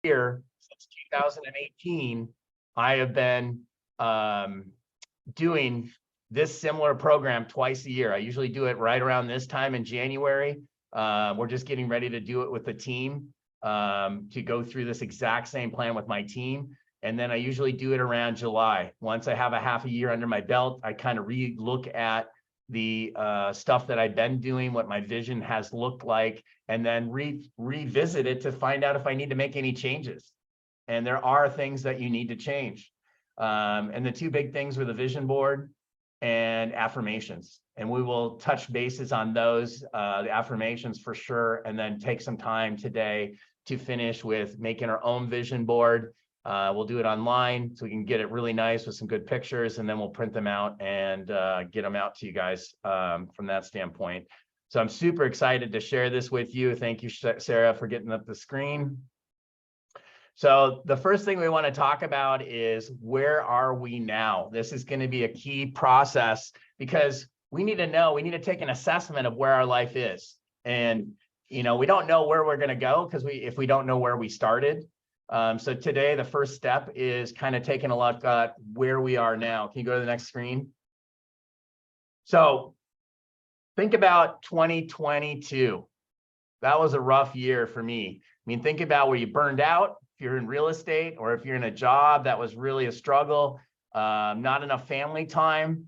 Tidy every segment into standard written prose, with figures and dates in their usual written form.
year since 2018, I have been doing this similar program twice a year. I usually do it right around this time in January. We're just getting ready to do it with the team to go through this exact same plan with my team. And then I usually do it around July. Once I have a half a year under my belt, I kind of re-look at the stuff that I've been doing, what my vision has looked like, and then revisit it to find out if I need to make any changes. And there are things that you need to change. And the two big things were the vision board and affirmations. And we will touch bases on those, the affirmations for sure, and then take some time today to finish with making our own vision board. We'll do it online so we can get it really nice with some good pictures, and then we'll print them out and get them out to you guys from that standpoint. So I'm super excited to share this with you. Thank you, Sarah, for getting up the screen. So the first thing we want to talk about is, where are we now? This is going to be a key process because we need to know, we need to take an assessment of where our life is. And, you know, we don't know where we're going to go because if we don't know where we started. So today, the first step is kind of taking a look at where we are now. Can you go to the next screen? So think about 2022. That was a rough year for me. I mean, think about where you burned out, if you're in real estate, or if you're in a job that was really a struggle, not enough family time,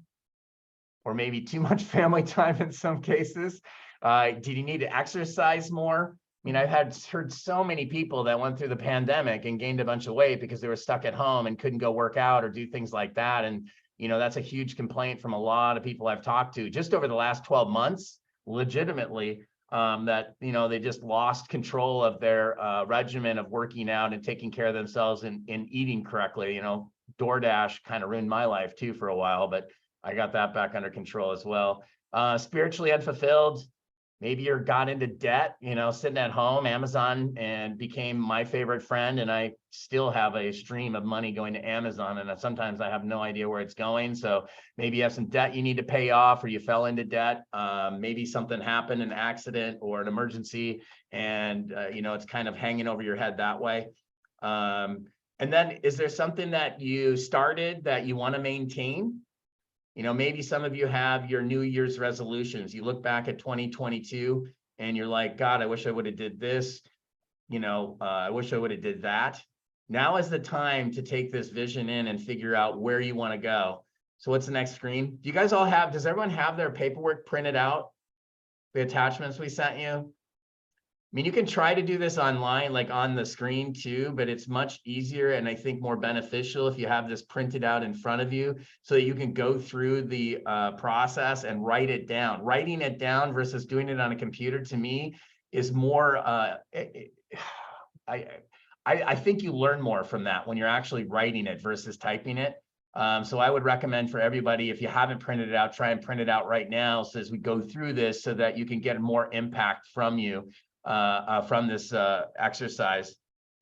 or maybe too much family time in some cases. Did you need to exercise more? I mean, I've heard so many people that went through the pandemic and gained a bunch of weight because they were stuck at home and couldn't go work out or do things like that. And, you know, that's a huge complaint from a lot of people I've talked to just over the last 12 months, legitimately, that, you know, they just lost control of their regimen of working out and taking care of themselves and eating correctly. You know, DoorDash kind of ruined my life too for a while, but I got that back under control as well. Spiritually unfulfilled. Maybe you got into debt, you know, sitting at home, Amazon, and became my favorite friend. And I still have a stream of money going to Amazon. And sometimes I have no idea where it's going. So maybe you have some debt you need to pay off, or you fell into debt. Maybe something happened, an accident or an emergency, and, you know, it's kind of hanging over your head that way. And then is there something that you started that you want to maintain? You know, maybe some of you have your New Year's resolutions. You look back at 2022 and you're like, God, I wish I would have did this. You know, I wish I would have did that. Now is the time to take this vision in and figure out where you want to go. So what's the next screen? Do you guys all have, does everyone have their paperwork printed out? The attachments we sent you? I mean, you can try to do this online, like on the screen too, but it's much easier and I think more beneficial if you have this printed out in front of you so that you can go through the process and write it down. Writing it down versus doing it on a computer, to me, is more, I think you learn more from that when you're actually writing it versus typing it. So I would recommend for everybody, if you haven't printed it out, try and print it out right now. So as we go through this, so that you can get more impact from you. From this exercise.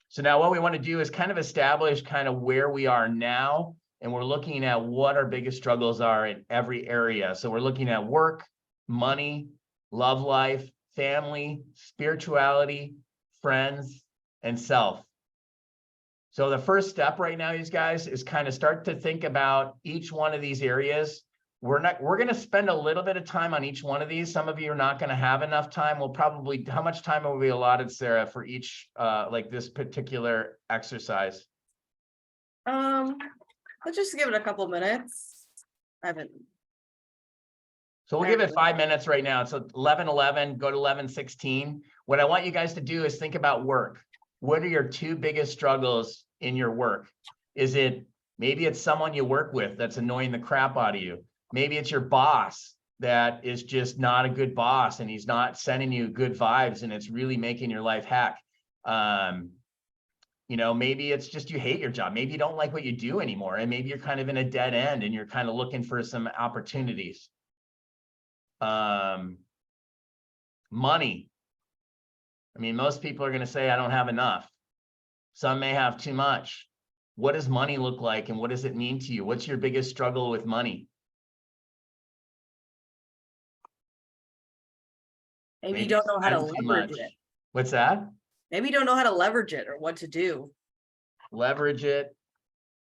So now what we want to do is kind of establish kind of where we are now, and we're looking at what our biggest struggles are in every area. So we're looking at work, money, love life, family, spirituality, friends, and self. So the first step right now, you guys, is kind of start to think about each one of these areas. We're going to spend a little bit of time on each one of these. Some of you are not going to have enough time. We'll probably, how much time will be allotted, Sarah, for each, like this particular exercise? Let's just give it a couple minutes. So we'll give it 5 minutes right now. It's 11:11, go to 11:16. What I want you guys to do is think about work. What are your two biggest struggles in your work? Is it, maybe it's someone you work with that's annoying the crap out of you. Maybe it's your boss that is just not a good boss and he's not sending you good vibes and it's really making your life heck. You know, maybe it's just you hate your job. Maybe you don't like what you do anymore. And maybe you're kind of in a dead end and you're kind of looking for some opportunities. Money. I mean, most people are going to say, I don't have enough. Some may have too much. What does money look like and what does it mean to you? What's your biggest struggle with money? Maybe you don't know how to leverage it. What's that? Maybe you don't know how to leverage it or what to do. Leverage it.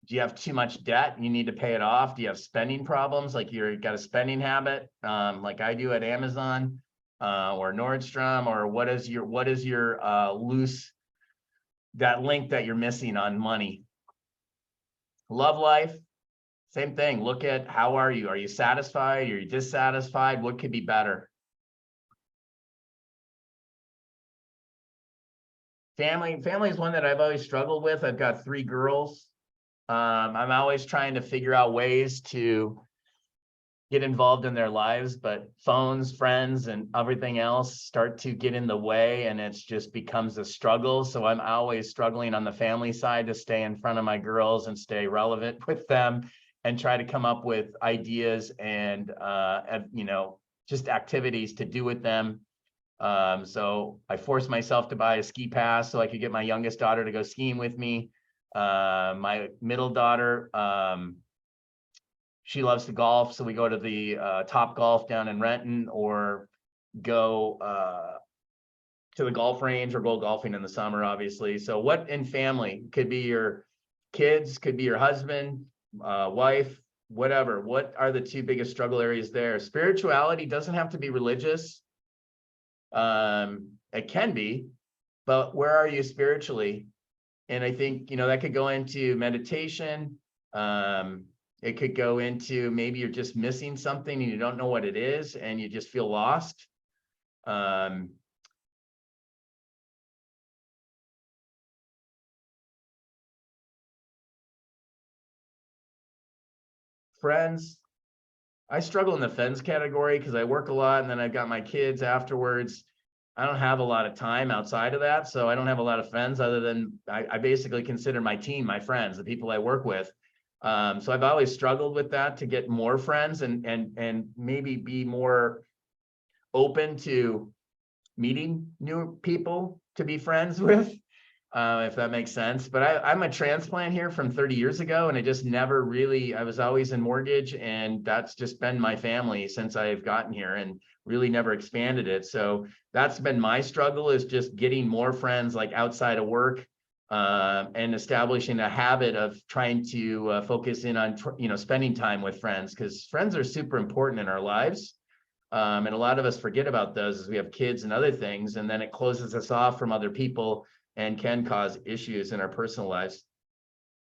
Do you have too much debt? You need to pay it off. Do you have spending problems? Like you're got a spending habit, like I do at Amazon, or Nordstrom, or what is your loose, that link that you're missing on money? Love life, same thing. Look at, how are you? Are you satisfied? Are you dissatisfied? What could be better? Family is one that I've always struggled with. I've got 3 girls. I'm always trying to figure out ways to get involved in their lives, but phones, friends, and everything else start to get in the way, and it's just becomes a struggle. So I'm always struggling on the family side to stay in front of my girls and stay relevant with them and try to come up with ideas and just activities to do with them. So I forced myself to buy a ski pass so I could get my youngest daughter to go skiing with me. My middle daughter, she loves to golf, so we go to the Top Golf down in Renton, or go to the golf range, or go golfing in the summer, obviously. So what in family could be your kids, could be your husband, wife, whatever. What are the 2 biggest struggle areas there? Spirituality doesn't have to be religious. It can be, but where are you spiritually? And I think, that could go into meditation. It could go into, maybe you're just missing something and you don't know what it is and you just feel lost. Friends, I struggle in the friends category because I work a lot and then I've got my kids afterwards. I don't have a lot of time outside of that. So I don't have a lot of friends other than I basically consider my team, my friends, the people I work with. So I've always struggled with that, to get more friends and maybe be more open to meeting new people to be friends with, if that makes sense. But I'm a transplant here from 30 years ago, and I just never really, I was always in mortgage, and that's just been my family since I've gotten here, and really never expanded it. So that's been my struggle, is just getting more friends, like outside of work, and establishing a habit of trying to focus in on, spending time with friends, because friends are super important in our lives. And a lot of us forget about those as we have kids and other things, and then it closes us off from other people and can cause issues in our personal lives.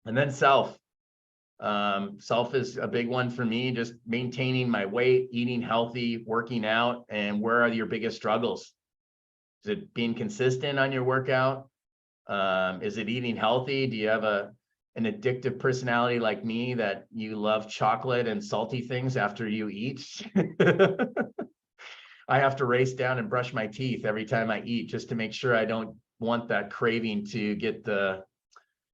And then self. Self is a big one for me, just maintaining my weight, eating healthy, working out. And where are your biggest struggles? Is it being consistent on your workout? Is it eating healthy? Do you have an addictive personality like me, that you love chocolate and salty things after you eat? I have to race down and brush my teeth every time I eat, just to make sure I don't want that craving to get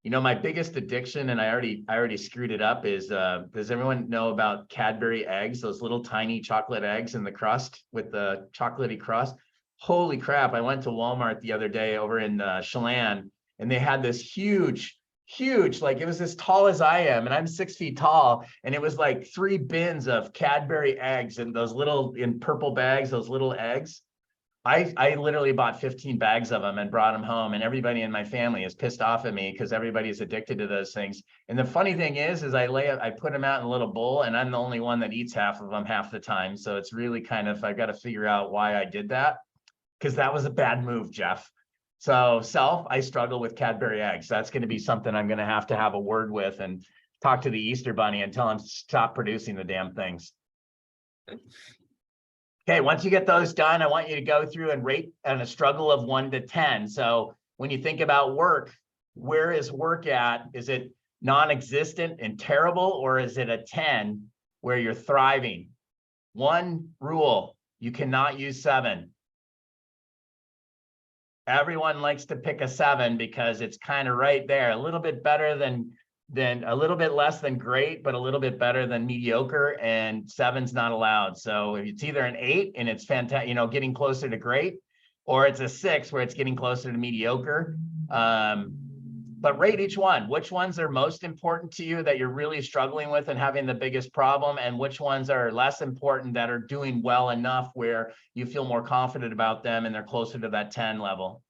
my biggest addiction, and I already screwed it up, is does everyone know about Cadbury eggs, those little tiny chocolate eggs in the crust with the chocolatey crust? Holy crap. I went to Walmart the other day over in Chelan, and they had this huge, like, it was as tall as I am, and I'm 6 feet tall, and it was like 3 bins of Cadbury eggs, and those little, in purple bags, those little eggs. I literally bought 15 bags of them and brought them home, and everybody in my family is pissed off at me because everybody's addicted to those things. And the funny thing is I put them out in a little bowl, and I'm the only one that eats half of them half the time. So it's really kind of, I've got to figure out why I did that, because that was a bad move, Jeff. So I struggle with Cadbury eggs. That's going to be something I'm going to have a word with, and talk to the Easter Bunny and tell him to stop producing the damn things. Okay, once you get those done, I want you to go through and rate on a struggle of 1 to 10. So when you think about work, where is work at? Is it non-existent and terrible, or is it a 10 where you're thriving? 1 rule, you cannot use 7. Everyone likes to pick a 7 because it's kind of right there, a little bit better than a little bit less than great, but a little bit better than mediocre, and 7's not allowed. So it's either an 8 and it's fantastic, getting closer to great, or it's a 6 where it's getting closer to mediocre. But rate each one. Which ones are most important to you that you're really struggling with and having the biggest problem, and which ones are less important that are doing well enough where you feel more confident about them and they're closer to that 10 level?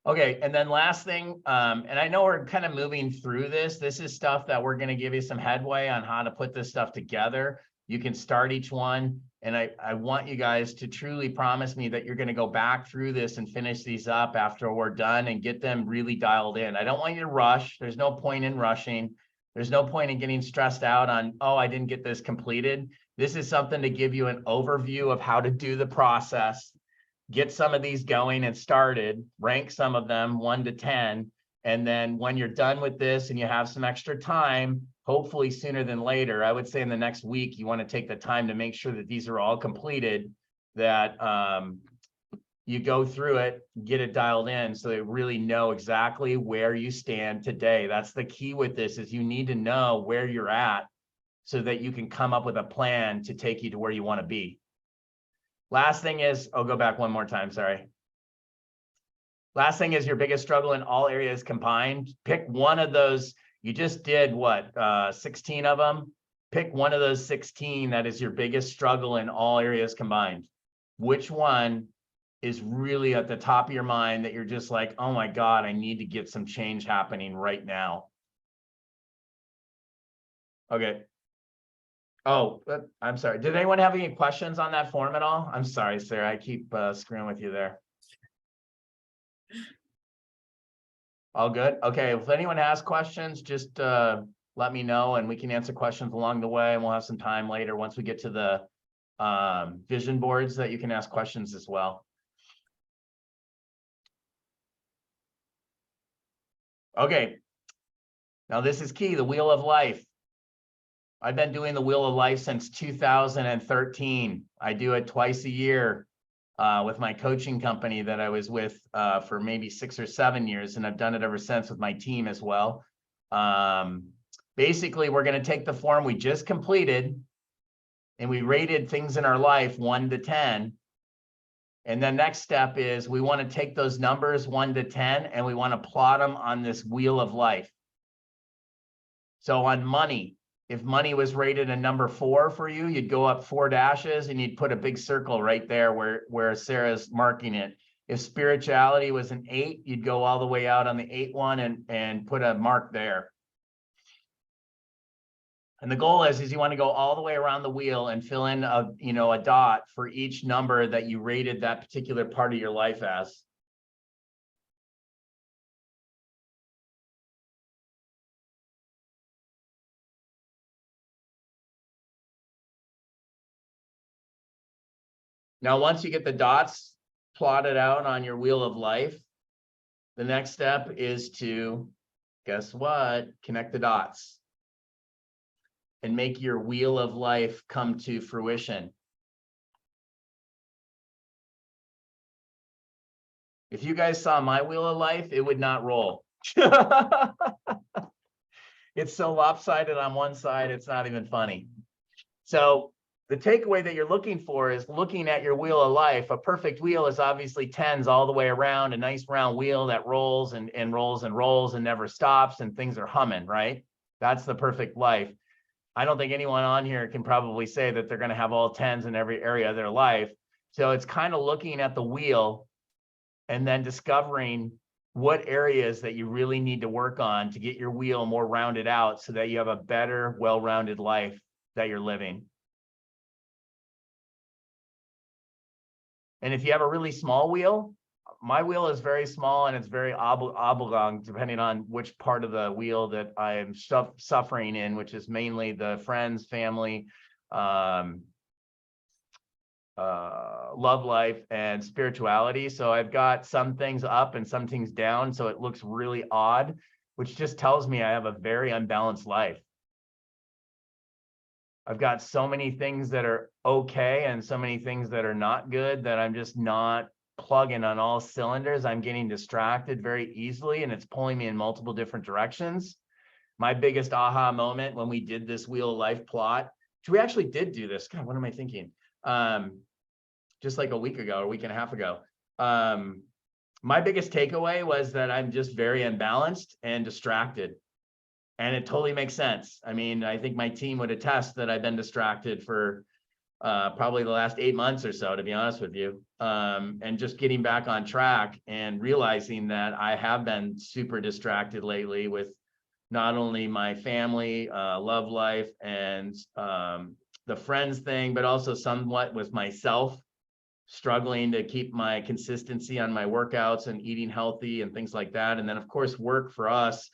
Okay, and then last thing, and I know we're kind of moving through this. This is stuff that we're going to give you some headway on how to put this stuff together. You can start each one, and I want you guys to truly promise me that you're going to go back through this and finish these up after we're done and get them really dialed in. I don't want you to rush. There's no point in rushing. There's no point in getting stressed out on, oh, I didn't get this completed. This is something to give you an overview of how to do the process. Get some of these going and started, rank some of them 1 to 10. And then when you're done with this and you have some extra time, hopefully sooner than later, I would say in the next week, you want to take the time to make sure that these are all completed, that you go through it, get it dialed in so they really know exactly where you stand today. That's the key with this, is you need to know where you're at so that you can come up with a plan to take you to where you want to be. Last thing is, I'll go back one more time, sorry. Last thing is your biggest struggle in all areas combined. Pick one of those. You just did what, 16 of them? Pick one of those 16 that is your biggest struggle in all areas combined. Which one is really at the top of your mind that you're just like, oh my God, I need to get some change happening right now? Okay. Oh, I'm sorry. Did anyone have any questions on that form at all? I'm sorry, Sarah. I keep screwing with you there. All good? Okay, if anyone has questions, just let me know and we can answer questions along the way, and we'll have some time later once we get to the vision boards that you can ask questions as well. Okay, now this is key, the wheel of life. I've been doing the wheel of life since 2013. I do it twice a year with my coaching company that I was with for maybe 6 or 7 years, and I've done it ever since with my team as well. Basically, we're going to take the form we just completed, and we rated things in our life 1 to 10. And then next step is we want to take those numbers 1 to 10, and we want to plot them on this wheel of life. So on money, if money was rated a number 4 for you, you'd go up 4 dashes and you'd put a big circle right there where Sarah's marking it. If spirituality was an 8, you'd go all the way out on the 8 one and put a mark there. And the goal is you want to go all the way around the wheel and fill in a dot for each number that you rated that particular part of your life as. Now, once you get the dots plotted out on your wheel of life, the next step is to, guess what? Connect the dots and make your wheel of life come to fruition. If you guys saw my wheel of life, it would not roll. It's so lopsided on one side, it's not even funny. So the takeaway that you're looking for is looking at your wheel of life. A perfect wheel is obviously 10s all the way around, a nice round wheel that rolls and rolls and rolls and never stops, and things are humming, right? That's the perfect life. I don't think anyone on here can probably say that they're going to have all 10s in every area of their life. So it's kind of looking at the wheel and then discovering what areas that you really need to work on to get your wheel more rounded out so that you have a better, well-rounded life that you're living. And if you have a really small wheel, my wheel is very small and it's very oblong, depending on which part of the wheel that I am suffering in, which is mainly the friends, family, love life, and spirituality. So I've got some things up and some things down, so it looks really odd, which just tells me I have a very unbalanced life. I've got so many things that are okay and so many things that are not good that I'm just not plugging on all cylinders. I'm getting distracted very easily, and it's pulling me in multiple different directions. My biggest aha moment when we did this wheel of life plot, which we actually did do this. God, what am I thinking? Just like a week ago, or a week and a half ago. My biggest takeaway was that I'm just very unbalanced and distracted. And it totally makes sense. I mean, I think my team would attest that I've been distracted for probably the last 8 months or so, to be honest with you. And just getting back on track and realizing that I have been super distracted lately with not only my family, love life, and the friends thing, but also somewhat with myself, struggling to keep my consistency on my workouts and eating healthy and things like that. And then, of course, work for us.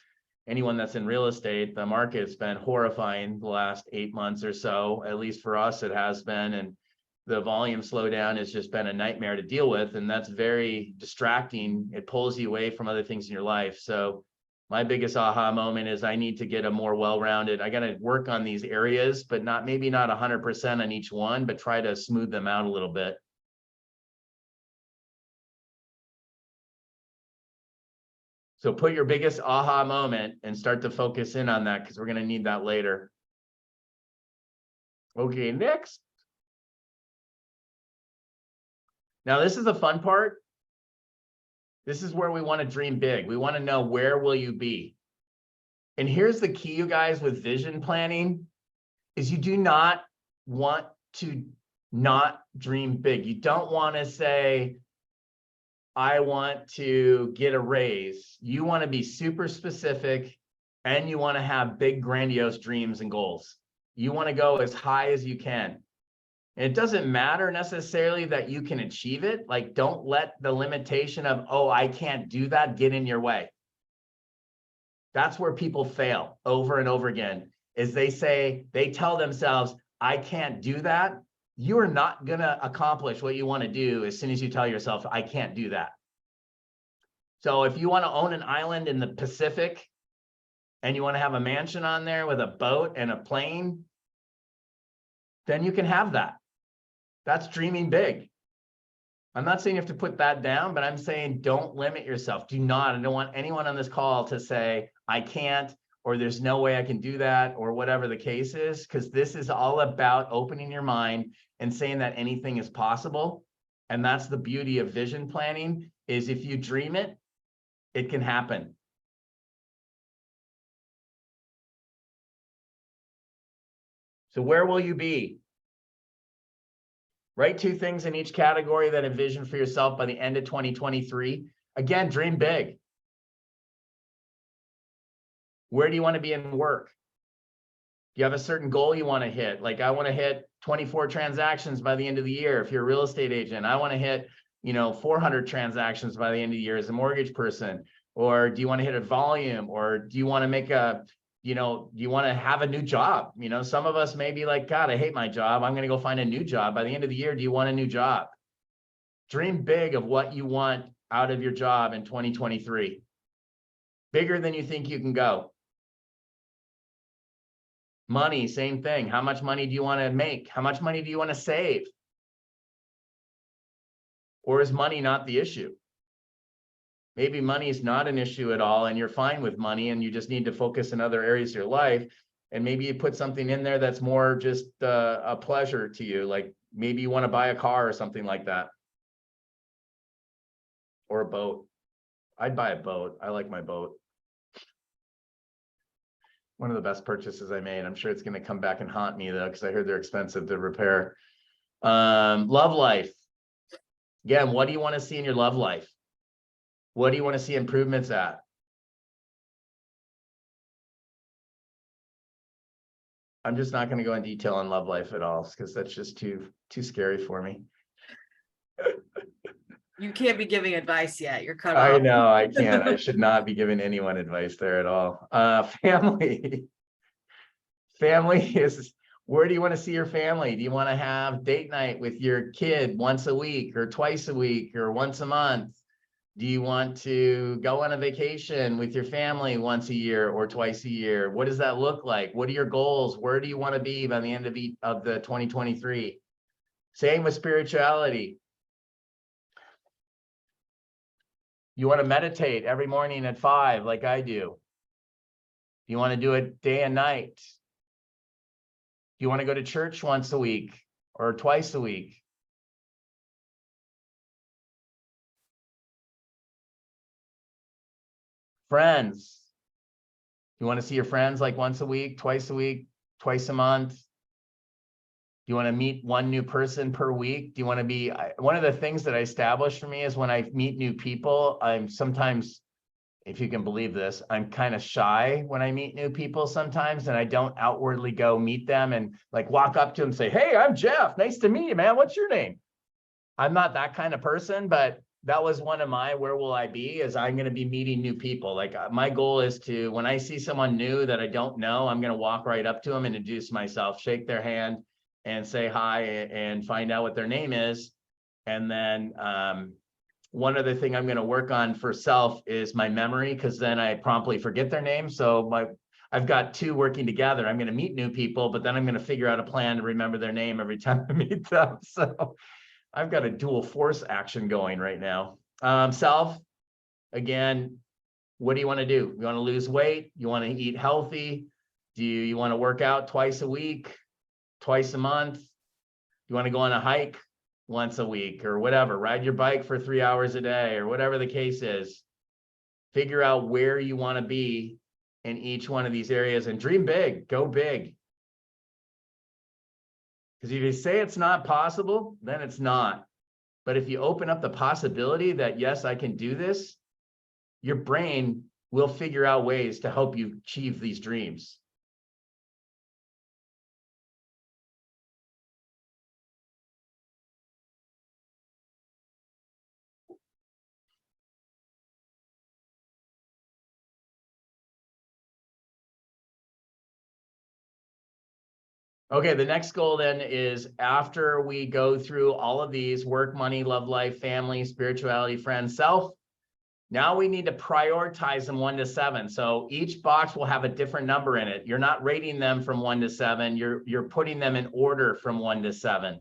Anyone that's in real estate, the market's been horrifying the last 8 months or so, at least for us, it has been. And the volume slowdown has just been a nightmare to deal with. And that's very distracting. It pulls you away from other things in your life. So my biggest aha moment is I need to get a more well-rounded, I got to work on these areas, but maybe not 100% on each one, but try to smooth them out a little bit. So put your biggest aha moment and start to focus in on that, because we're going to need that later. Okay, next. Now, this is the fun part. This is where we want to dream big. We want to know, where will you be? And here's the key, you guys, with vision planning, is you do not want to not dream big. You don't want to say, I want to get a raise. You want to be super specific, and you want to have big, grandiose dreams and goals. You want to go as high as you can. And it doesn't matter necessarily that you can achieve it. Like, don't let the limitation of, oh, I can't do that, get in your way. That's where people fail over and over again, is they tell themselves, I can't do that. You are not going to accomplish what you want to do as soon as you tell yourself, I can't do that. So if you want to own an island in the Pacific and you want to have a mansion on there with a boat and a plane, then you can have that. That's dreaming big. I'm not saying you have to put that down, but I'm saying don't limit yourself. I don't want anyone on this call to say, I can't, or there's no way I can do that, or whatever the case is, because this is all about opening your mind and saying that anything is possible. And that's the beauty of vision planning, is if you dream it, it can happen. So where will you be? Write 2 things in each category that envision for yourself by the end of 2023. Again, dream big. Where do you want to be in work? Do you have a certain goal you want to hit? Like, I want to hit 24 transactions by the end of the year. If you're a real estate agent, I want to hit, 400 transactions by the end of the year as a mortgage person. Or do you want to hit a volume? Or do you want to make do you want to have a new job? Some of us may be like, God, I hate my job. I'm going to go find a new job. By the end of the year, do you want a new job? Dream big of what you want out of your job in 2023. Bigger than you think you can go. Money, same thing. How much money do you want to make? How much money do you want to save? Or is money not the issue? Maybe money is not an issue at all, and you're fine with money, and you just need to focus in other areas of your life. And maybe you put something in there that's more just a pleasure to you. Like, maybe you want to buy a car or something like that. Or a boat. I'd buy a boat. I like my boat. One of the best purchases I made. I'm sure it's going to come back and haunt me, though, because I heard they're expensive to repair. Love life. Again, what do you want to see in your love life? What do you want to see improvements at? I'm just not going to go in detail on love life at all, because that's just too scary for me. You can't be giving advice yet. You're cut off. I know, I can't. I should not be giving anyone advice there at all. Family. Family is, where do you want to see your family? Do you want to have date night with your kid once a week or twice a week or once a month? Do you want to go on a vacation with your family once a year or twice a year? What does that look like? What are your goals? Where do you want to be by the end of the 2023? Same with spirituality. You want to meditate every morning at 5 like I do. You want to do it day and night. You want to go to church once a week or twice a week. Friends. You want to see your friends like once a week, twice a month. you want to meet one new person per week? Do you want to be, one of the things that I established for me is when I meet new people, I'm sometimes, if you can believe this, I'm kind of shy when I meet new people sometimes, and I don't outwardly go meet them and like walk up to them and say, hey, I'm Jeff. Nice to meet you, man. What's your name? I'm not that kind of person, but that was one of my, where will I be, is I'm going to be meeting new people. Like my goal is to, when I see someone new that I don't know, I'm going to walk right up to them and introduce myself, shake their hand and say hi and find out what their name is. And then one other thing I'm going to work on for self is my memory, because then I promptly forget their name. So I've got two working together. I'm going to meet new people, but then I'm going to figure out a plan to remember their name every time I meet them. So I've got a dual force action going right now. Self, again, what do you want to do? You want to lose weight? You want to eat healthy? Do you want to work out twice a week, twice a month? You want to go on a hike once a week or whatever, ride your bike for 3 hours a day or whatever the case is. Figure out where you want to be in each one of these areas and dream big, go big. Because if you say it's not possible, then it's not. But if you open up the possibility that, yes, I can do this, your brain will figure out ways to help you achieve these dreams. Okay, the next goal then is, after we go through all of these: work, money, love, life, family, spirituality, friends, self, now we need to prioritize them 1 to 7. So each box will have a different number in it. You're not rating them from 1 to 7. You're putting them in order from 1 to 7.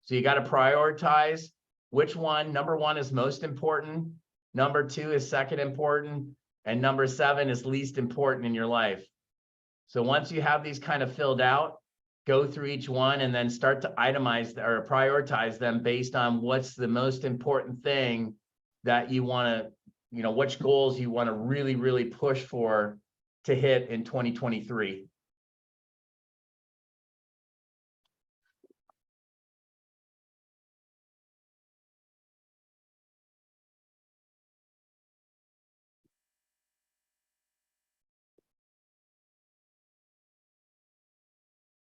So you got to prioritize which one. Number 1 is most important. Number 2 is second important. And number 7 is least important in your life. So once you have these kind of filled out, go through each one and then start to itemize or prioritize them based on what's the most important thing that you want to, which goals you want to really, really push for to hit in 2023.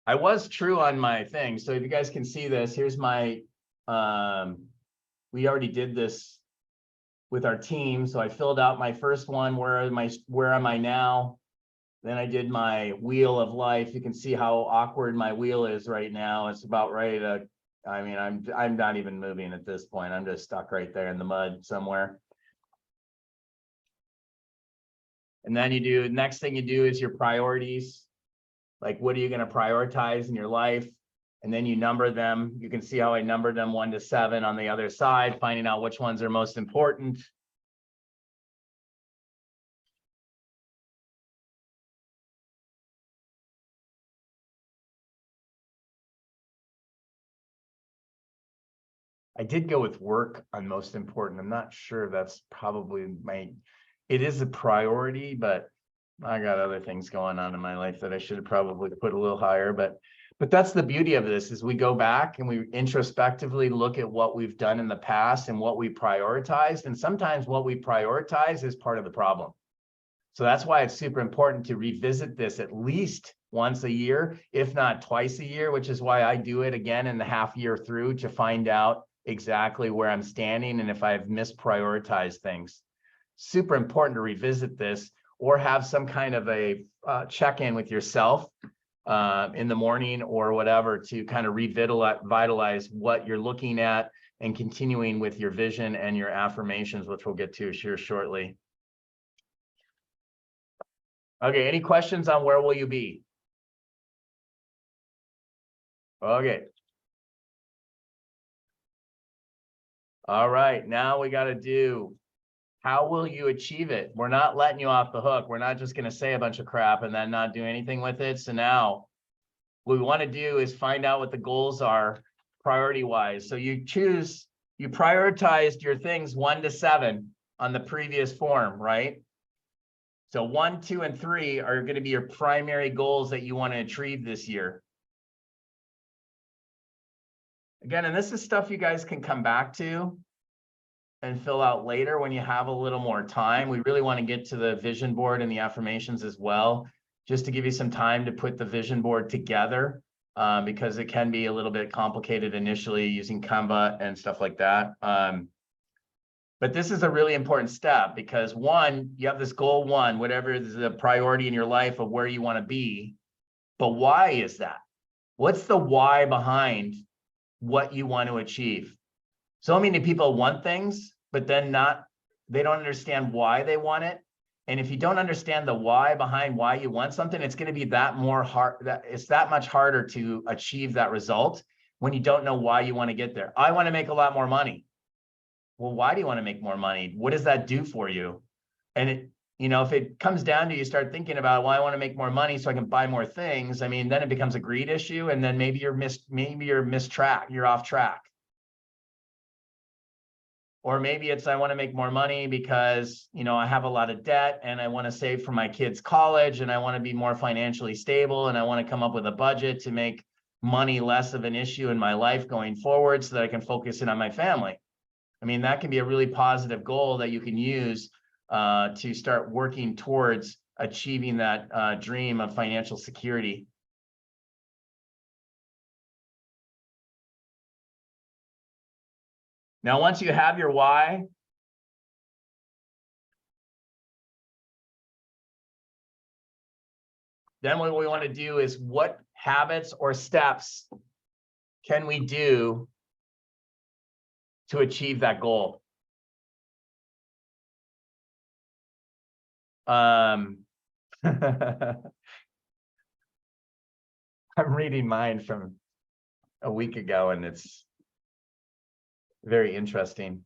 I was true on my thing. So if you guys can see this, here's my, we already did this with our team. So I filled out my first one, where am I now? Then I did my wheel of life. You can see how awkward my wheel is right now. It's about ready to, I mean, I'm not even moving at this point. I'm just stuck right there in the mud somewhere. And then next thing you do is your priorities. Like, what are you going to prioritize in your life? And then you number them. You can see how I numbered them 1 to 7 on the other side, finding out which ones are most important. I did go with work on most important. I'm not sure that's probably it is a priority, but I got other things going on in my life that I should have probably put a little higher. But that's the beauty of this, is we go back and we introspectively look at what we've done in the past and what we prioritized. And sometimes what we prioritize is part of the problem. So that's why it's super important to revisit this at least once a year, if not twice a year, which is why I do it again in the half year through, to find out exactly where I'm standing and if I've misprioritized things. Super important to revisit this, or have some kind of a check-in with yourself in the morning or whatever, to kind of revitalize what you're looking at and continuing with your vision and your affirmations, which we'll get to here shortly. Okay, any questions on where will you be? Okay. All right, now we got to do, how will you achieve it? We're not letting you off the hook. We're not just going to say a bunch of crap and then not do anything with it. So now what we want to do is find out what the goals are priority wise. So you prioritized your things 1 to 7 on the previous form, right? So 1, 2, and 3 are going to be your primary goals that you want to achieve this year. Again, and this is stuff you guys can come back to and fill out later when you have a little more time. We really want to get to the vision board and the affirmations as well, just to give you some time to put the vision board together, because it can be a little bit complicated initially using Canva and stuff like that. But this is a really important step because one, you have this goal one, whatever is the priority in your life of where you want to be. But why is that? What's the why behind what you want to achieve? So many people want things, but then they don't understand why they want it. And if you don't understand the why behind why you want something, it's going to be it's that much harder to achieve that result when you don't know why you want to get there. I want to make a lot more money. Well, why do you want to make more money? What does that do for you? And if it comes down to you start thinking about, well, I want to make more money so I can buy more things. I mean, then it becomes a greed issue, and then maybe you're off track. Or maybe it's, I want to make more money because, I have a lot of debt and I want to save for my kids' college and I want to be more financially stable and I want to come up with a budget to make money less of an issue in my life going forward so that I can focus in on my family. I mean, that can be a really positive goal that you can use to start working towards achieving that dream of financial security. Now, once you have your why, then what we want to do is what habits or steps can we do to achieve that goal? I'm reading mine from a week ago, and it's very interesting.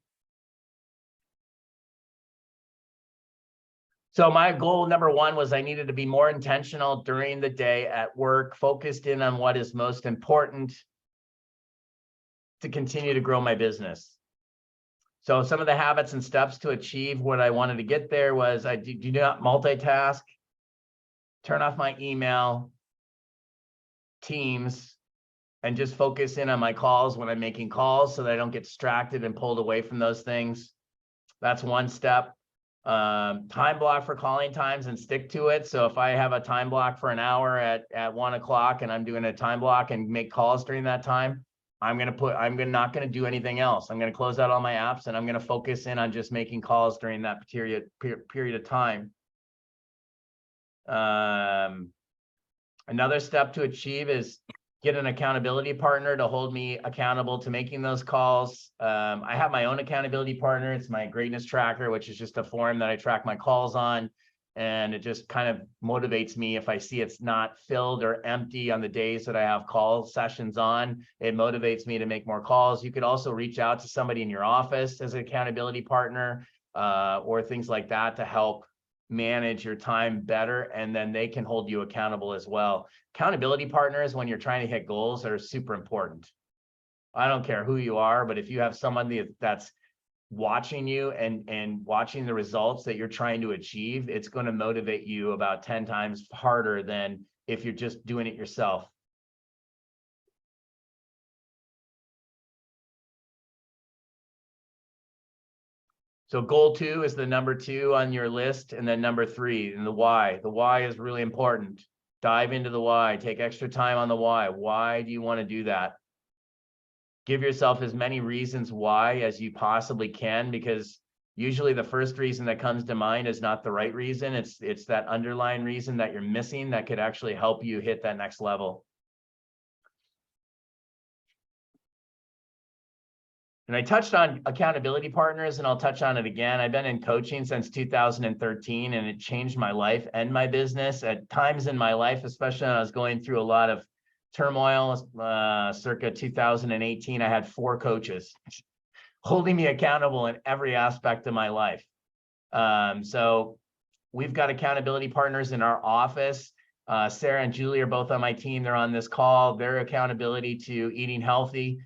So my goal number one was I needed to be more intentional during the day at work, focused in on what is most important to continue to grow my business. So some of the habits and steps to achieve what I wanted to get there was I do not multitask, turn off my email, Teams, and just focus in on my calls when I'm making calls so that I don't get distracted and pulled away from those things. That's one step. Time block for calling times and stick to it. So if I have a time block for an hour at 1 o'clock and I'm doing a time block and make calls during that time, I'm not going to do anything else. I'm going to close out all my apps and I'm going to focus in on just making calls during that period of time. Another step to achieve is get an accountability partner to hold me accountable to making those calls. I have my own accountability partner. It's my greatness tracker, which is just a form that I track my calls on. And it just kind of motivates me if I see it's not filled or empty on the days that I have call sessions on. It motivates me to make more calls. You could also reach out to somebody in your office as an accountability partner or things like that to help manage your time better, and then they can hold you accountable as well. Accountability partners, when you're trying to hit goals, are super important. I don't care who you are, but if you have somebody that's watching you and watching the results that you're trying to achieve, it's going to motivate you about 10 times harder than if you're just doing it yourself. So goal 2 is the number 2 on your list, and then number 3 and the why. The why is really important. Dive into the why, take extra time on the why. Why do you want to do that? Give yourself as many reasons why as you possibly can, because usually the first reason that comes to mind is not the right reason. It's that underlying reason that you're missing that could actually help you hit that next level. And I touched on accountability partners, and I'll touch on it again. I've been in coaching since 2013, and it changed my life and my business. At times in my life, especially when I was going through a lot of turmoil, circa 2018, I had 4 coaches holding me accountable in every aspect of my life. So we've got accountability partners in our office. Sarah and Julie are both on my team. They're on this call. Their accountability to eating healthy.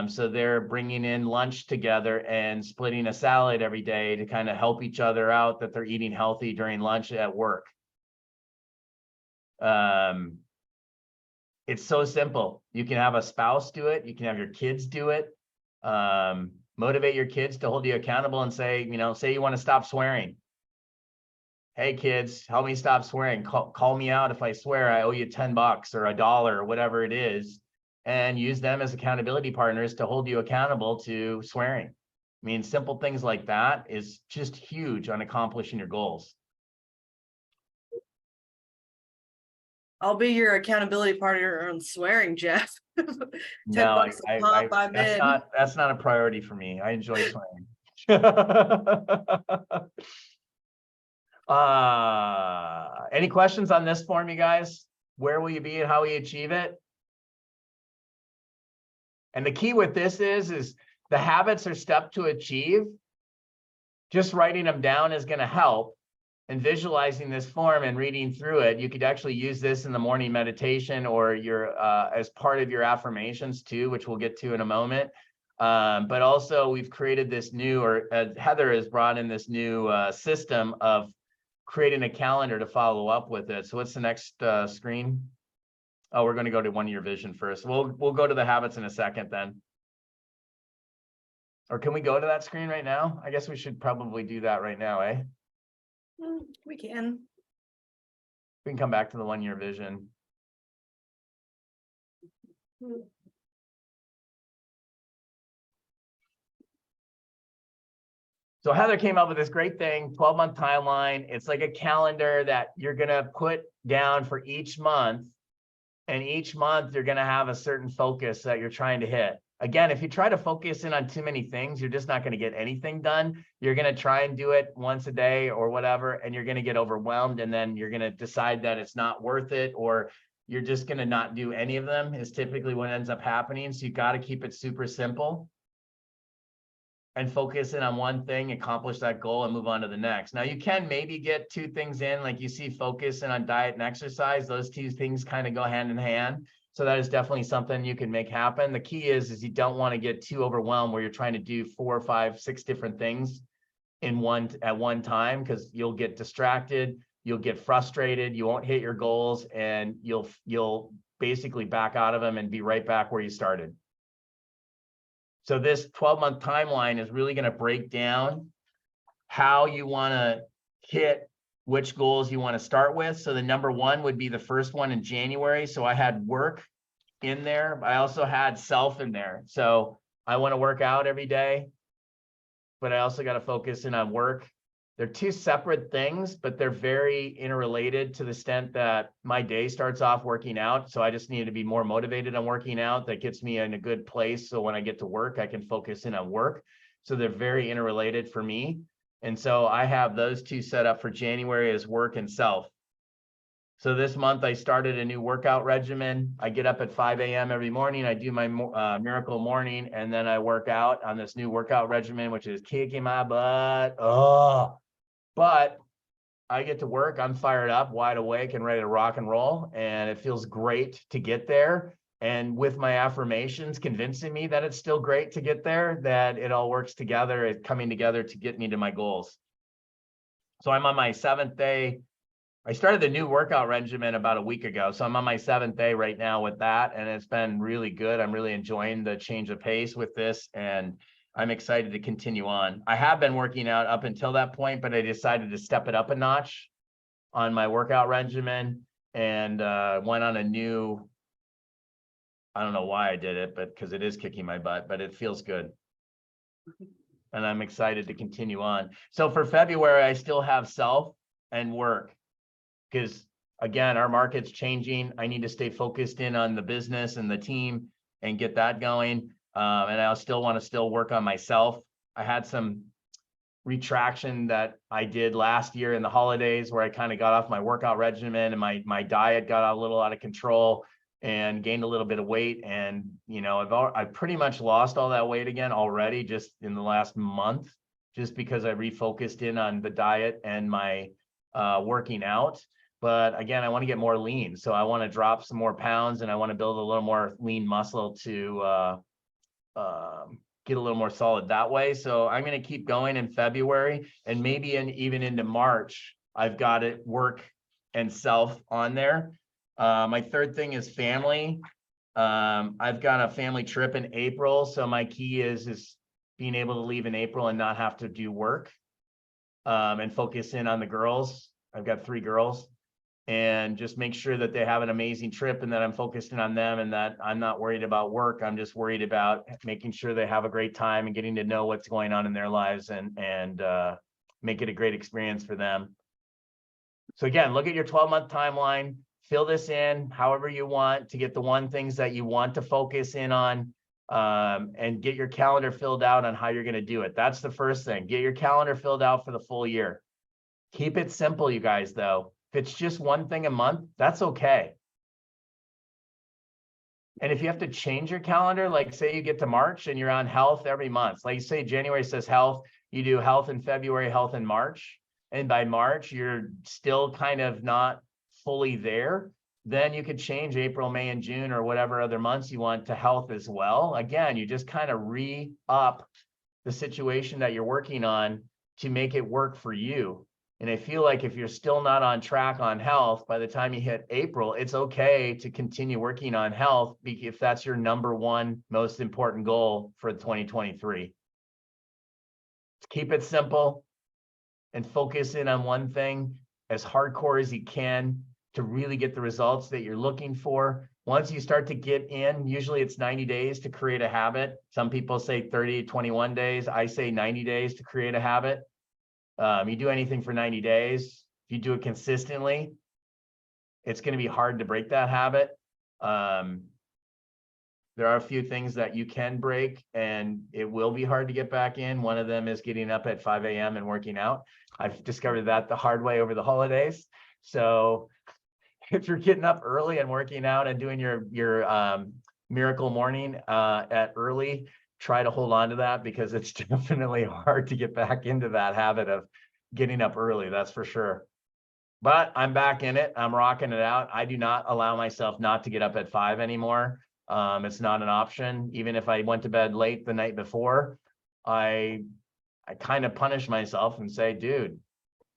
So they're bringing in lunch together and splitting a salad every day to kind of help each other out that they're eating healthy during lunch at work. It's so simple. You can have a spouse do it. You can have your kids do it. Motivate your kids to hold you accountable and say, say you want to stop swearing. Hey kids, help me stop swearing. Call me out if I swear. I owe you $10 or $1 or whatever it is, and use them as accountability partners to hold you accountable to swearing. I mean, simple things like that is just huge on accomplishing your goals. I'll be your accountability partner on swearing, Jeff. $10 No, a pop, I'm in. that's not a priority for me. I enjoy swearing. Any questions on this form, you guys? Where will you be and how will you achieve it? And the key with this is the habits are step to achieve. Just writing them down is going to help. And visualizing this form and reading through it, you could actually use this in the morning meditation or your as part of your affirmations too, which we'll get to in a moment. But also we've created this new, or Heather has brought in this new system of creating a calendar to follow up with it. So what's the next screen? Oh, we're going to go to 1 year vision first. We'll go to the habits in a second then. Or can we go to that screen right now? I guess we should probably do that right now, eh? We can. We can come back to the 1 year vision. So Heather came up with this great thing, 12-month timeline. It's like a calendar that you're going to put down for each month. And each month you're going to have a certain focus that you're trying to hit. Again, if you try to focus in on too many things, you're just not going to get anything done. You're going to try and do it once a day or whatever, and you're going to get overwhelmed, and then you're going to decide that it's not worth it, or you're just going to not do any of them, is typically what ends up happening. So you got to keep it super simple and focus in on one thing, accomplish that goal, and move on to the next. Now, you can maybe get 2 things in, like you see focus in on diet and exercise. Those 2 things kind of go hand in hand. So that is definitely something you can make happen. The key is you don't want to get too overwhelmed where you're trying to do 4, 5, 6 different things at one time, because you'll get distracted, you'll get frustrated, you won't hit your goals, and you'll basically back out of them and be right back where you started. So this 12-month timeline is really going to break down how you want to hit which goals you want to start with. So the number 1 would be the first one in January. So I had work in there, but I also had self in there. So I want to work out every day, but I also got to focus in on work. They're 2 separate things, but they're very interrelated to the extent that my day starts off working out. So I just need to be more motivated on working out. That gets me in a good place. So when I get to work, I can focus in on work. So they're very interrelated for me. And so I have those 2 set up for January as work and self. So this month I started a new workout regimen. I get up at 5 a.m. every morning. I do my miracle morning, and then I work out on this new workout regimen, which is kicking my butt. But I get to work. I'm fired up, wide awake, and ready to rock and roll. And it feels great to get there. And with my affirmations convincing me that it's still great to get there, that it all works together, it's coming together to get me to my goals. So I'm on my 7th day. I started the new workout regimen about a week ago. So I'm on my 7th day right now with that. And it's been really good. I'm really enjoying the change of pace with this. And I'm excited to continue on. I have been working out up until that point, but I decided to step it up a notch on my workout regimen and went on a new, I don't know why I did it, but because it is kicking my butt, but it feels good. And I'm excited to continue on. So for February, I still have self and work, because again, our market's changing. I need to stay focused in on the business and the team and get that going. And I still want to work on myself. I had some retraction that I did last year in the holidays where I kind of got off my workout regimen, and my diet got a little out of control and gained a little bit of weight. And, I've pretty much lost all that weight again already just in the last month, just because I refocused in on the diet and my working out. But again, I want to get more lean. So I want to drop some more pounds, and I want to build a little more lean muscle to get a little more solid that way. So I'm going to keep going in February, and maybe even into March, I've got it work and self on there. My third thing is family. I've got a family trip in April, so my key is being able to leave in April and not have to do work, and focus in on the girls. I've got 3 girls, and just make sure that they have an amazing trip and that I'm focusing on them and that I'm not worried about work. I'm just worried about making sure they have a great time and getting to know what's going on in their lives and make it a great experience for them. So again, look at your 12-month timeline, fill this in however you want to get the things that you want to focus in on, and get your calendar filled out on how you're going to do it. That's the first thing. Get your calendar filled out for the full year. Keep it simple, you guys, though. If it's just one thing a month, that's okay. And if you have to change your calendar, like say you get to March and you're on health every month, like you say January says health, you do health in February, health in March, and by March you're still kind of not fully there, then you could change April, May, and June or whatever other months you want to health as well. Again, you just kind of re-up the situation that you're working on to make it work for you. And I feel like if you're still not on track on health, by the time you hit April, it's okay to continue working on health if that's your number 1 most important goal for 2023. Keep it simple and focus in on one thing as hardcore as you can to really get the results that you're looking for. Once you start to get in, usually it's 90 days to create a habit. Some people say 30 to 21 days. I say 90 days to create a habit. You do anything for 90 days, if you do it consistently, it's going to be hard to break that habit. There are a few things that you can break and it will be hard to get back in. One of them is getting up at 5 a.m. and working out. I've discovered that the hard way over the holidays. So if you're getting up early and working out and doing your miracle morning at early, try to hold on to that because it's definitely hard to get back into that habit of getting up early, that's for sure. But I'm back in it. I'm rocking it out. I do not allow myself not to get up at 5 anymore. It's not an option. Even if I went to bed late the night before, I kind of punish myself and say, dude,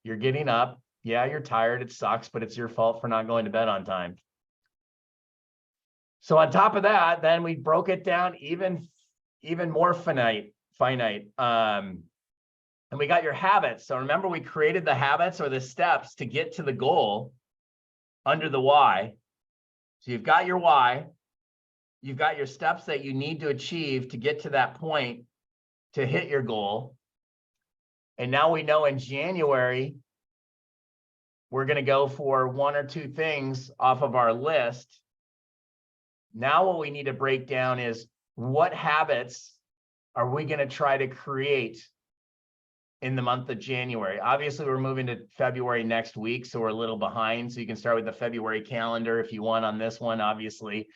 you're getting up. Yeah, you're tired. It sucks, but it's your fault for not going to bed on time. So on top of that, then we broke it down even more finite. And we got your habits. So remember, we created the habits or the steps to get to the goal under the why. So you've got your why, you've got your steps that you need to achieve to get to that point to hit your goal. And now we know in January, we're going to go for 1 or 2 things off of our list. Now what we need to break down is what habits are we going to try to create in the month of January. Obviously, we're moving to February next week, so we're a little behind. So you can start with the February calendar if you want on this one, obviously.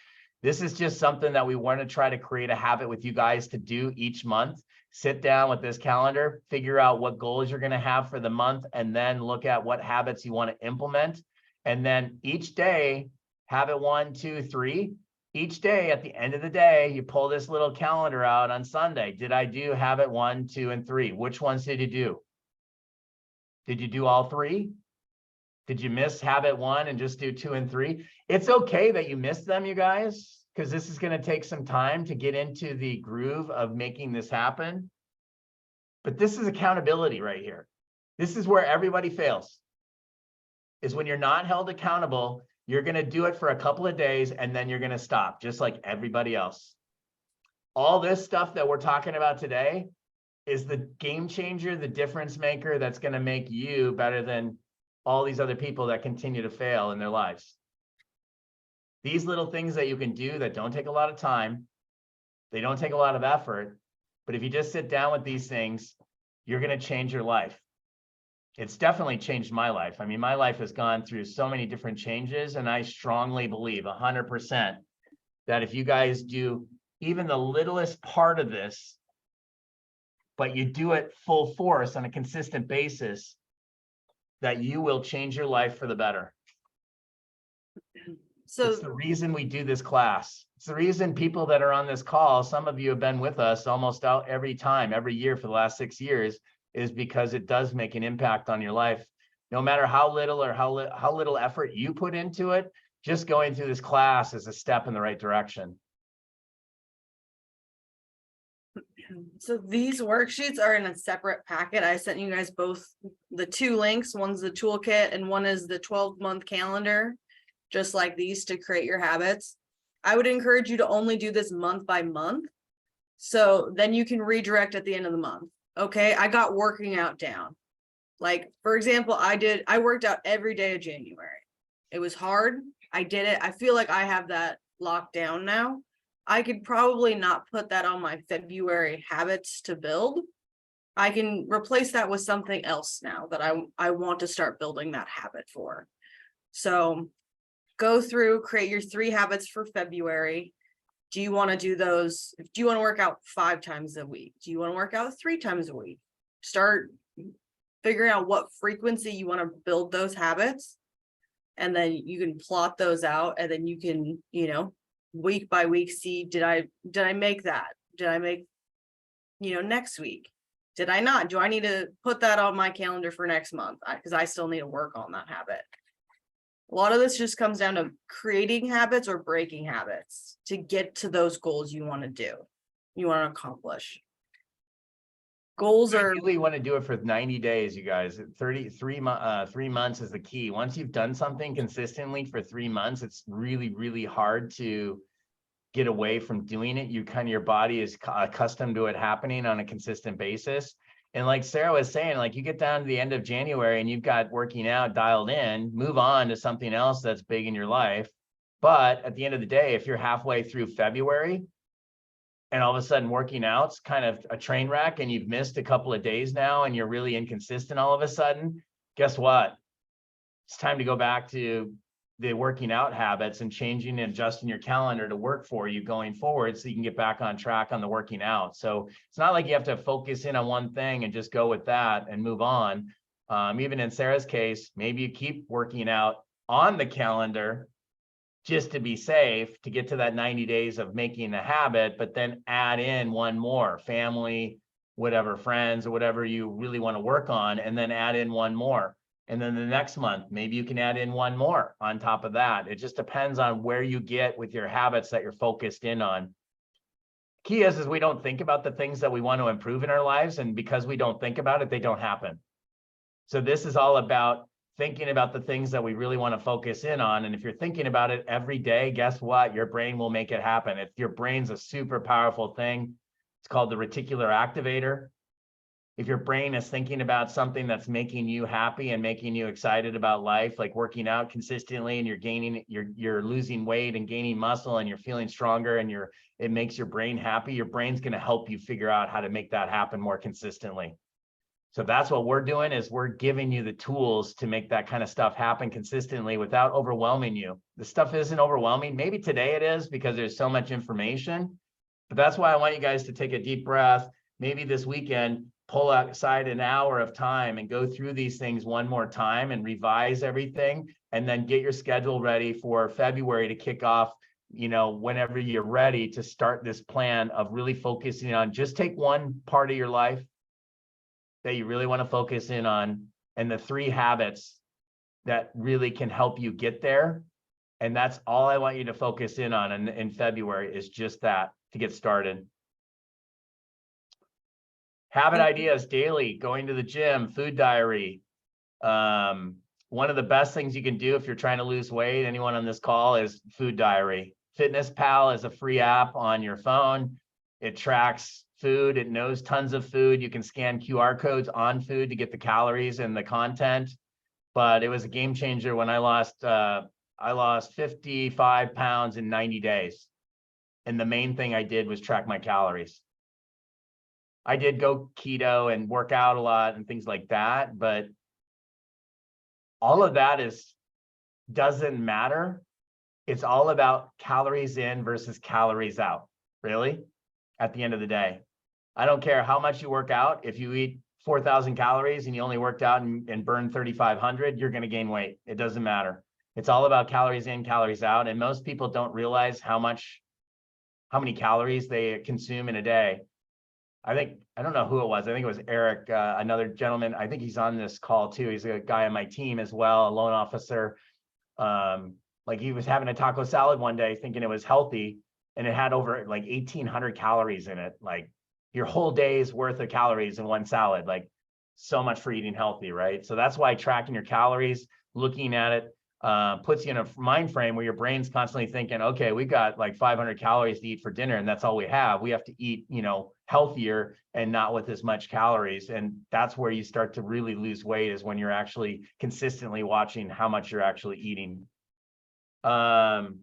This is just something that we want to try to create a habit with you guys to do each month. Sit down with this calendar, figure out what goals you're going to have for the month, and then look at what habits you want to implement. And then each day, habit 1, 2, 3. Each day, at the end of the day, you pull this little calendar out on Sunday. Did I do habit 1, 2, and 3? Which ones did you do? Did you do all 3? Did you miss habit 1 and just do 2 and 3? It's okay that you missed them, you guys, because this is going to take some time to get into the groove of making this happen. But this is accountability right here. This is where everybody fails, is when you're not held accountable. You're going to do it for a couple of days and then you're going to stop, just like everybody else. All this stuff that we're talking about today is the game changer, the difference maker that's going to make you better than all these other people that continue to fail in their lives. These little things that you can do that don't take a lot of time, they don't take a lot of effort, but if you just sit down with these things, you're going to change your life. It's definitely changed my life. I mean, my life has gone through so many different changes, and I strongly believe 100% that if you guys do even the littlest part of this, but you do it full force on a consistent basis, that you will change your life for the better. So it's the reason we do this class. It's the reason people that are on this call, some of you have been with us almost out every year for the last 6 years, is because it does make an impact on your life. No matter how little or how little effort you put into it, just going through this class is a step in the right direction. So these worksheets are in a separate packet. I sent you guys both the 2 links. One's the toolkit and one is the 12-month calendar, just like these, to create your habits. I would encourage you to only do this month by month. So then you can redirect at the end of the month. Okay, I got working out down. Like, for example, I worked out every day of January. It was hard. I did it. I feel like I have that locked down now. I could probably not put that on my February habits to build. I can replace that with something else now that I want to start building that habit for. So go through, create your 3 habits for February. Do you want to do those? Do you want to work out 5 times a week? Do you want to work out 3 times a week? Start figuring out what frequency you want to build those habits. And then you can plot those out, and then you can, week by week, see, did I make that? Did I make, next week? Did I not? Do I need to put that on my calendar for next month? Because I still need to work on that habit. A lot of this just comes down to creating habits or breaking habits to get to those goals you want to do, you want to accomplish. Goals You are really want to do it for 90 days, you guys. 3 months is the key. Once you've done something consistently for 3 months, it's really, really hard to get away from doing it. Your body is accustomed to it happening on a consistent basis. And like Sarah was saying, like, you get down to the end of January and you've got working out dialed in, move on to something else that's big in your life. But at the end of the day, if you're halfway through February and all of a sudden working out's kind of a train wreck and you've missed a couple of days now and you're really inconsistent all of a sudden, guess what? It's time to go back to the working out habits and changing and adjusting your calendar to work for you going forward so you can get back on track on the working out. So it's not like you have to focus in on one thing and just go with that and move on. Even in Sarah's case, maybe you keep working out on the calendar just to be safe, to get to that 90 days of making the habit, but then add in one more, family, whatever, friends, or whatever you really want to work on, and then add in one more. And then the next month, maybe you can add in one more on top of that. It just depends on where you get with your habits that you're focused in on. Key is we don't think about the things that we want to improve in our lives. And because we don't think about it, they don't happen. So this is all about thinking about the things that we really want to focus in on. And if you're thinking about it every day, guess what? Your brain will make it happen. If your brain's a super powerful thing, it's called the reticular activator. If your brain is thinking about something that's making you happy and making you excited about life, like working out consistently, and you're losing weight and gaining muscle and you're feeling stronger and it makes your brain happy, your brain's going to help you figure out how to make that happen more consistently. So that's what we're doing, is we're giving you the tools to make that kind of stuff happen consistently without overwhelming you. The stuff isn't overwhelming. Maybe today it is because there's so much information, but that's why I want you guys to take a deep breath. Maybe this weekend, pull aside an hour of time and go through these things one more time and revise everything, and then get your schedule ready for February to kick off, whenever you're ready to start this plan of really focusing on, just take one part of your life that you really want to focus in on, and the 3 habits that really can help you get there. And that's all I want you to focus in on in February, is just that, to get started. Habit ideas daily, going to the gym, food diary. One of the best things you can do if you're trying to lose weight, anyone on this call, is food diary. Fitness Pal is a free app on your phone. It tracks food. It knows tons of food. You can scan QR codes on food to get the calories and the content. But it was a game changer when I lost 55 pounds in 90 days. And the main thing I did was track my calories. I did go keto and work out a lot and things like that, but all of that doesn't matter. It's all about calories in versus calories out, really, at the end of the day. I don't care how much you work out. If you eat 4,000 calories and you only worked out and burned 3,500, you're going to gain weight. It doesn't matter. It's all about calories in, calories out. And most people don't realize how many calories they consume in a day. I don't know who it was. I think it was Eric, another gentleman. I think he's on this call too. He's a guy on my team as well, a loan officer. Like he was having a taco salad one day thinking it was healthy, and it had over like 1,800 calories in it. Like your whole day's worth of calories in one salad. Like so much for eating healthy, right? So that's why tracking your calories, looking at it, puts you in a mind frame where your brain's constantly thinking, okay, we got like 500 calories to eat for dinner, and that's all we have. We have to eat, healthier and not with as much calories. And that's where you start to really lose weight, is when you're actually consistently watching how much you're actually eating. And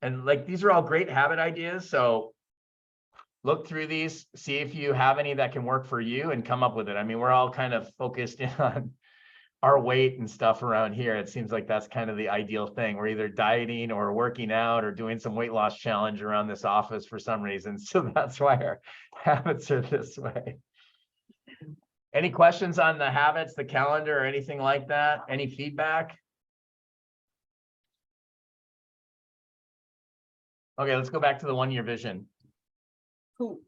like, these are all great habit ideas. So look through these, see if you have any that can work for you and come up with it. I mean, we're all kind of focused in on our weight and stuff around here. It seems like that's kind of the ideal thing. We're either dieting or working out or doing some weight loss challenge around this office for some reason. So that's why our habits are this way. Any questions on the habits, the calendar, or anything like that? Any feedback? Okay, let's go back to the 1-year vision. Cool.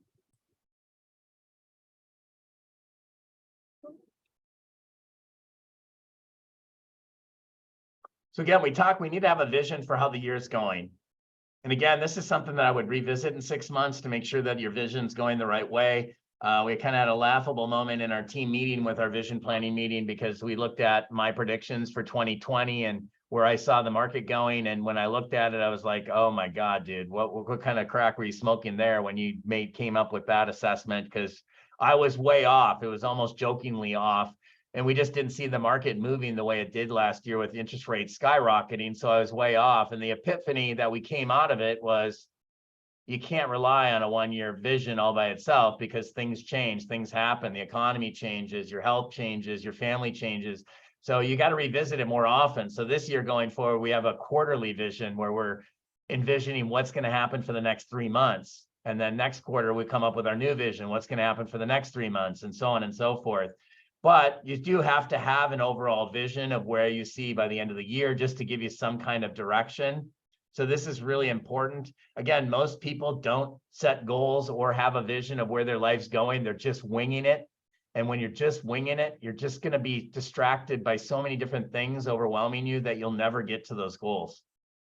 So again, we need to have a vision for how the year is going. And again, this is something that I would revisit in 6 months to make sure that your vision's going the right way. We kind of had a laughable moment in our team meeting with our vision planning meeting, because we looked at my predictions for 2020 and where I saw the market going. And when I looked at it, I was like, oh my God, dude, what kind of crack were you smoking there when you came up with that assessment? Because I was way off. It was almost jokingly off. And we just didn't see the market moving the way it did last year with interest rates skyrocketing. So I was way off. And the epiphany that we came out of it was, you can't rely on a 1-year vision all by itself, because things change, things happen, the economy changes, your health changes, your family changes. So you got to revisit it more often. So this year going forward, we have a quarterly vision where we're envisioning what's going to happen for the next 3 months. And then next quarter, we come up with our new vision, what's going to happen for the next 3 months, and so on and so forth. But you do have to have an overall vision of where you see by the end of the year, just to give you some kind of direction. So this is really important. Again, most people don't set goals or have a vision of where their life's going. They're just winging it. And when you're just winging it, you're just going to be distracted by so many different things overwhelming you that you'll never get to those goals.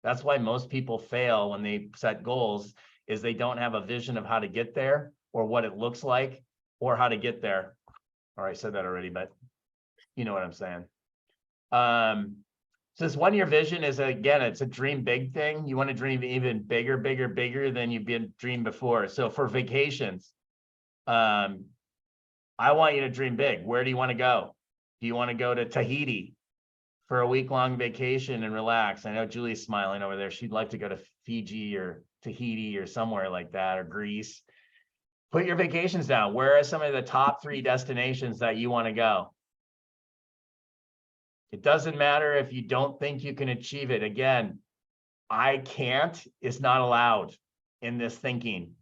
That's why most people fail when they set goals, is they don't have a vision of how to get there, or what it looks like, or how to get there. All right, I said that already, but you know what I'm saying. So this 1-year vision is, again, it's a dream big thing. You want to dream even bigger, bigger, bigger than you've been dreamed before. So for vacations, I want you to dream big. Where do you want to go? Do you want to go to Tahiti for a week-long vacation and relax? I know Julie's smiling over there. She'd like to go to Fiji or Tahiti or somewhere like that, or Greece. Put your vacations down. Where are some of the top 3 destinations that you want to go? It doesn't matter if you don't think you can achieve it. Again, I can't is not allowed in this thinking.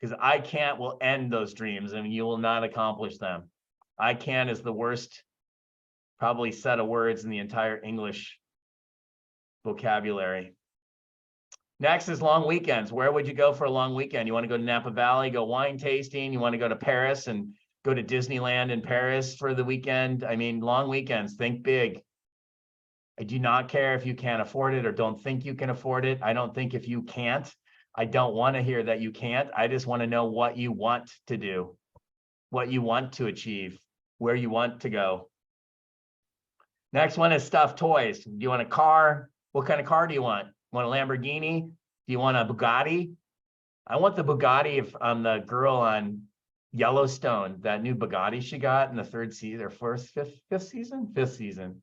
Because I can't will end those dreams and you will not accomplish them. I can is the worst probably set of words in the entire English vocabulary. Next is long weekends. Where would you go for a long weekend? You want to go to Napa Valley, go wine tasting? You want to go to Paris and go to Disneyland in Paris for the weekend? I mean, long weekends, think big. I do not care if you can't afford it or don't think you can afford it. I don't think if you can't, I don't want to hear that you can't. I just want to know what you want to do, what you want to achieve, where you want to go. Next one is stuffed toys. Do you want a car? What kind of car do you want? Want a Lamborghini? Do you want a Bugatti? I want the Bugatti if I'm the girl on Yellowstone, that new Bugatti she got in the 3rd season or fifth season.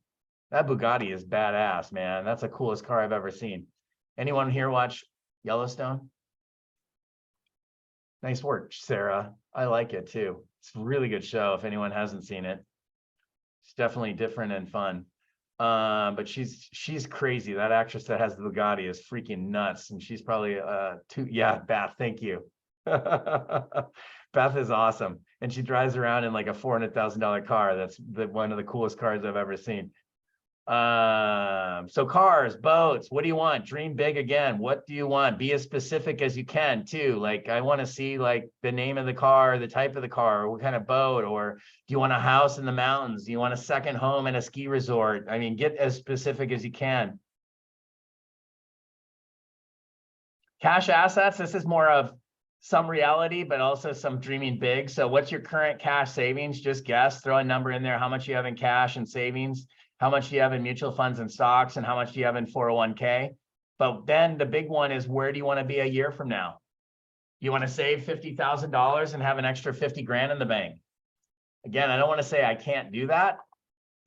That Bugatti is badass, man. That's the coolest car I've ever seen. Anyone here watch Yellowstone? Nice work, Sarah. I like it too. It's a really good show if anyone hasn't seen it. It's definitely different and fun. But she's crazy. That actress that has the Bugatti is freaking nuts. And she's probably Beth, thank you. Beth is awesome. And she drives around in like a $400,000 car. That's one of the coolest cars I've ever seen. So cars, boats, what do you want? Dream big again. What do you want? Be as specific as you can too. Like, I want to see like the name of the car, the type of the car, what kind of boat, or do you want a house in the mountains? Do you want a second home in a ski resort? I mean, get as specific as you can. Cash assets, this is more of some reality, but also some dreaming big. So what's your current cash savings? Just guess, throw a number in there, how much you have in cash and savings, how much do you have in mutual funds and stocks, and how much do you have in 401k? But then the big one is, where do you want to be a year from now? You want to save $50,000 and have an extra 50 grand in the bank. Again, I don't want to say I can't do that.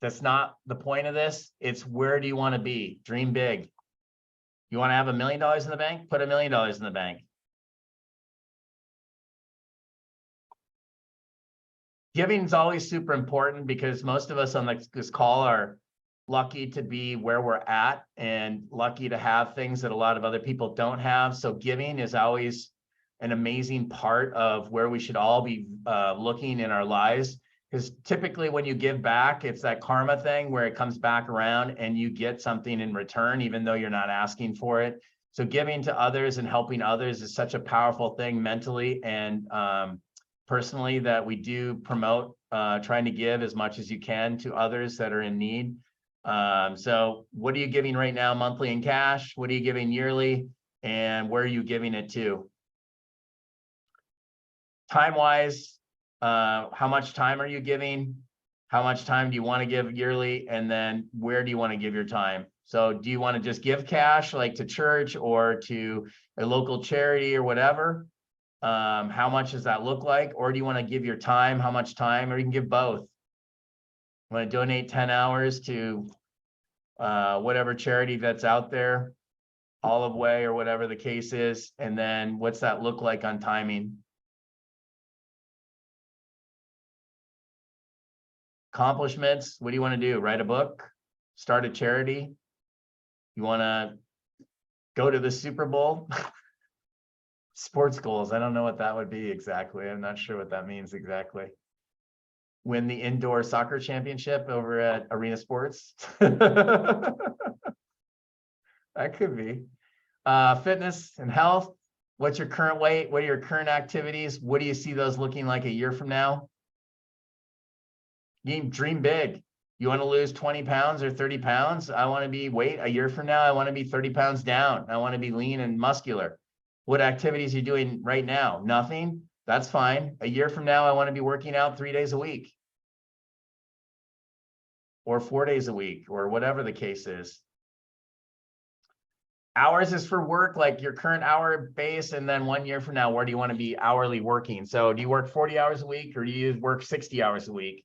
That's not the point of this. It's, where do you want to be? Dream big. You want to have $1 million in the bank? Put $1 million in the bank. Giving is always super important, because most of us on this call are lucky to be where we're at and lucky to have things that a lot of other people don't have. So giving is always an amazing part of where we should all be looking in our lives. Because typically when you give back, it's that karma thing where it comes back around and you get something in return, even though you're not asking for it. So giving to others and helping others is such a powerful thing mentally and personally, that we do promote trying to give as much as you can to others that are in need. So what are you giving right now monthly in cash? What are you giving yearly? And where are you giving it to? Time-wise, how much time are you giving? How much time do you want to give yearly? And then where do you want to give your time? So do you want to just give cash, like to church or to a local charity or whatever? How much does that look like? Or do you want to give your time? How much time? Or you can give both. You want to donate 10 hours to whatever charity that's out there, Olive Way or whatever the case is. And then what's that look like on timing? Accomplishments, what do you want to do? Write a book? Start a charity? You want to go to the Super Bowl? Sports goals, I don't know what that would be exactly. I'm not sure what that means exactly. Win the indoor soccer championship over at Arena Sports? That could be. Fitness and health, what's your current weight? What are your current activities? What do you see those looking like a year from now? You dream big. You want to lose 20 pounds or 30 pounds? I want to be a year from now, I want to be 30 pounds down. I want to be lean and muscular. What activities are you doing right now? Nothing? That's fine. A year from now, I want to be working out 3 days a week. Or 4 days a week, or whatever the case is. Hours is for work, like your current hour base, and then 1 year from now, where do you want to be hourly working? So do you work 40 hours a week, or do you work 60 hours a week?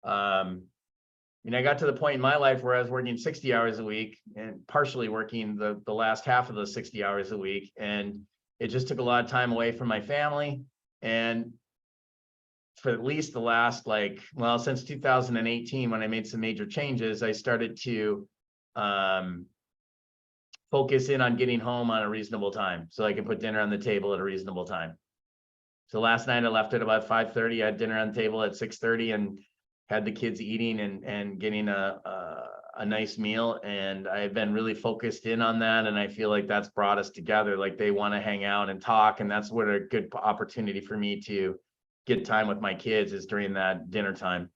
I got to the point in my life where I was working 60 hours a week and partially working the last half of those 60 hours a week. And it just took a lot of time away from my family. And for at least the last, since 2018, when I made some major changes, I started to focus in on getting home on a reasonable time so I can put dinner on the table at a reasonable time. So last night I left at about 5:30. I had dinner on the table at 6:30 and had the kids eating and getting a nice meal. And I've been really focused in on that. And I feel like that's brought us together. Like, they want to hang out and talk. And that's what a good opportunity for me to get time with my kids is during that dinner time.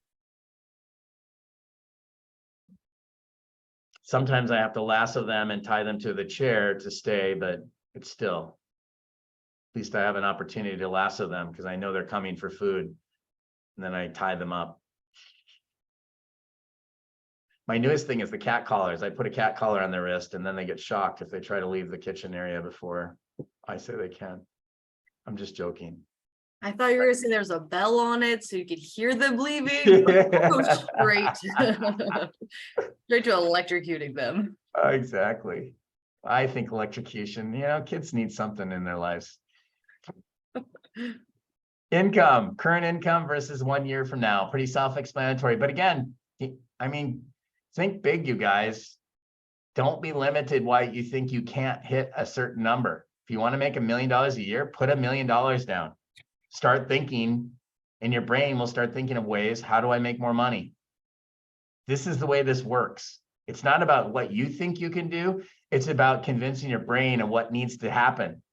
Sometimes I have to lasso them and tie them to the chair to stay, but it's still, at least I have an opportunity to lasso them because I know they're coming for food. And then I tie them up. My newest thing is the cat collars. I put a cat collar on their wrist and then they get shocked if they try to leave the kitchen area before I say they can. I'm just joking. I thought you were gonna say there's a bell on it so you could hear them leaving. Go straight. Straight to electrocuting them. Exactly. I think electrocution, kids need something in their lives. Income, current income versus 1 year from now, pretty self-explanatory. But again, think big, you guys. Don't be limited why you think you can't hit a certain number. If you want to make $1 million a year, put $1 million down. Start thinking, and your brain will start thinking of ways, how do I make more money? This is the way this works. It's not about what you think you can do. It's about convincing your brain of what needs to happen.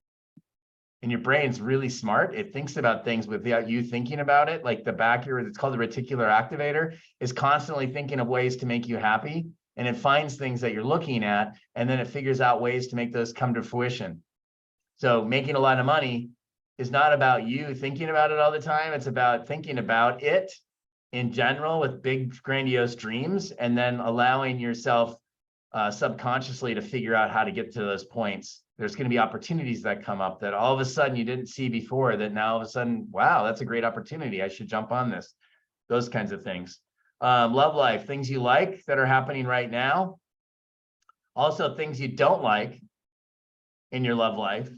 And your brain's really smart. It thinks about things without you thinking about it. Like the back here, it's called the reticular activator, is constantly thinking of ways to make you happy. And it finds things that you're looking at, and then it figures out ways to make those come to fruition. So making a lot of money is not about you thinking about it all the time. It's about thinking about it in general with big, grandiose dreams, and then allowing yourself subconsciously to figure out how to get to those points. There's going to be opportunities that come up that all of a sudden you didn't see before, that now all of a sudden, wow, that's a great opportunity. I should jump on this. Those kinds of things. Love life, things you like that are happening right now. Also things you don't like in your love life.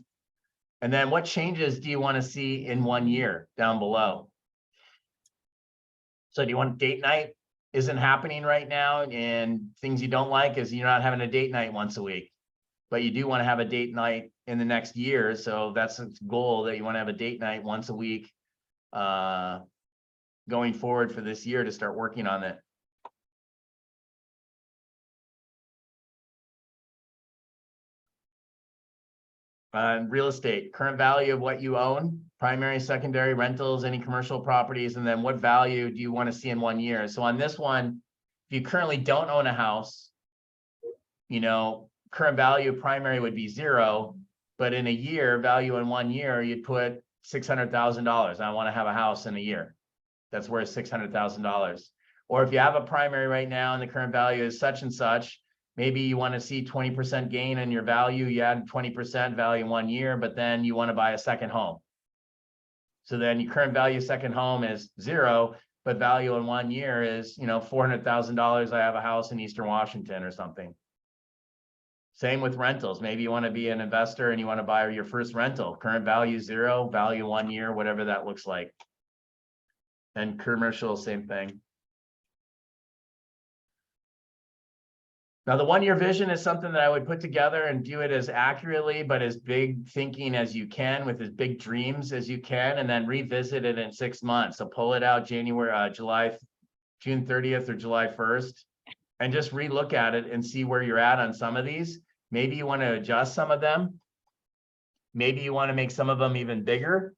And then what changes do you want to see in 1 year down below? So do you want date night? Isn't happening right now, and things you don't like is you're not having a date night once a week, but you do want to have a date night in the next year. So that's a goal, that you want to have a date night once a week going forward for this year to start working on it. Real estate, current value of what you own, primary, secondary, rentals, any commercial properties, and then what value do you want to see in 1 year? So on this one, if you currently don't own a house, you know, current value of primary would be 0, but in a year, value in 1 year, you'd put $600,000. I want to have a house in a year that's worth $600,000. Or if you have a primary right now and the current value is such and such, maybe you want to see 20% gain in your value. You add 20% value in 1 year, but then you want to buy a second home. So then your current value second home is 0, but value in 1 year is, you know, $400,000. I have a house in Eastern Washington or something. Same with rentals. Maybe you want to be an investor and you want to buy your first rental. Current value 0, value 1 year, whatever that looks like. And commercial, same thing. Now, the 1 year vision is something that I would put together and do it as accurately, but as big thinking as you can, with as big dreams as you can, and then revisit it in 6 months. So pull it out June 30th or July 1st, and just relook at it and see where you're at on some of these. Maybe you want to adjust some of them. Maybe you want to make some of them even bigger.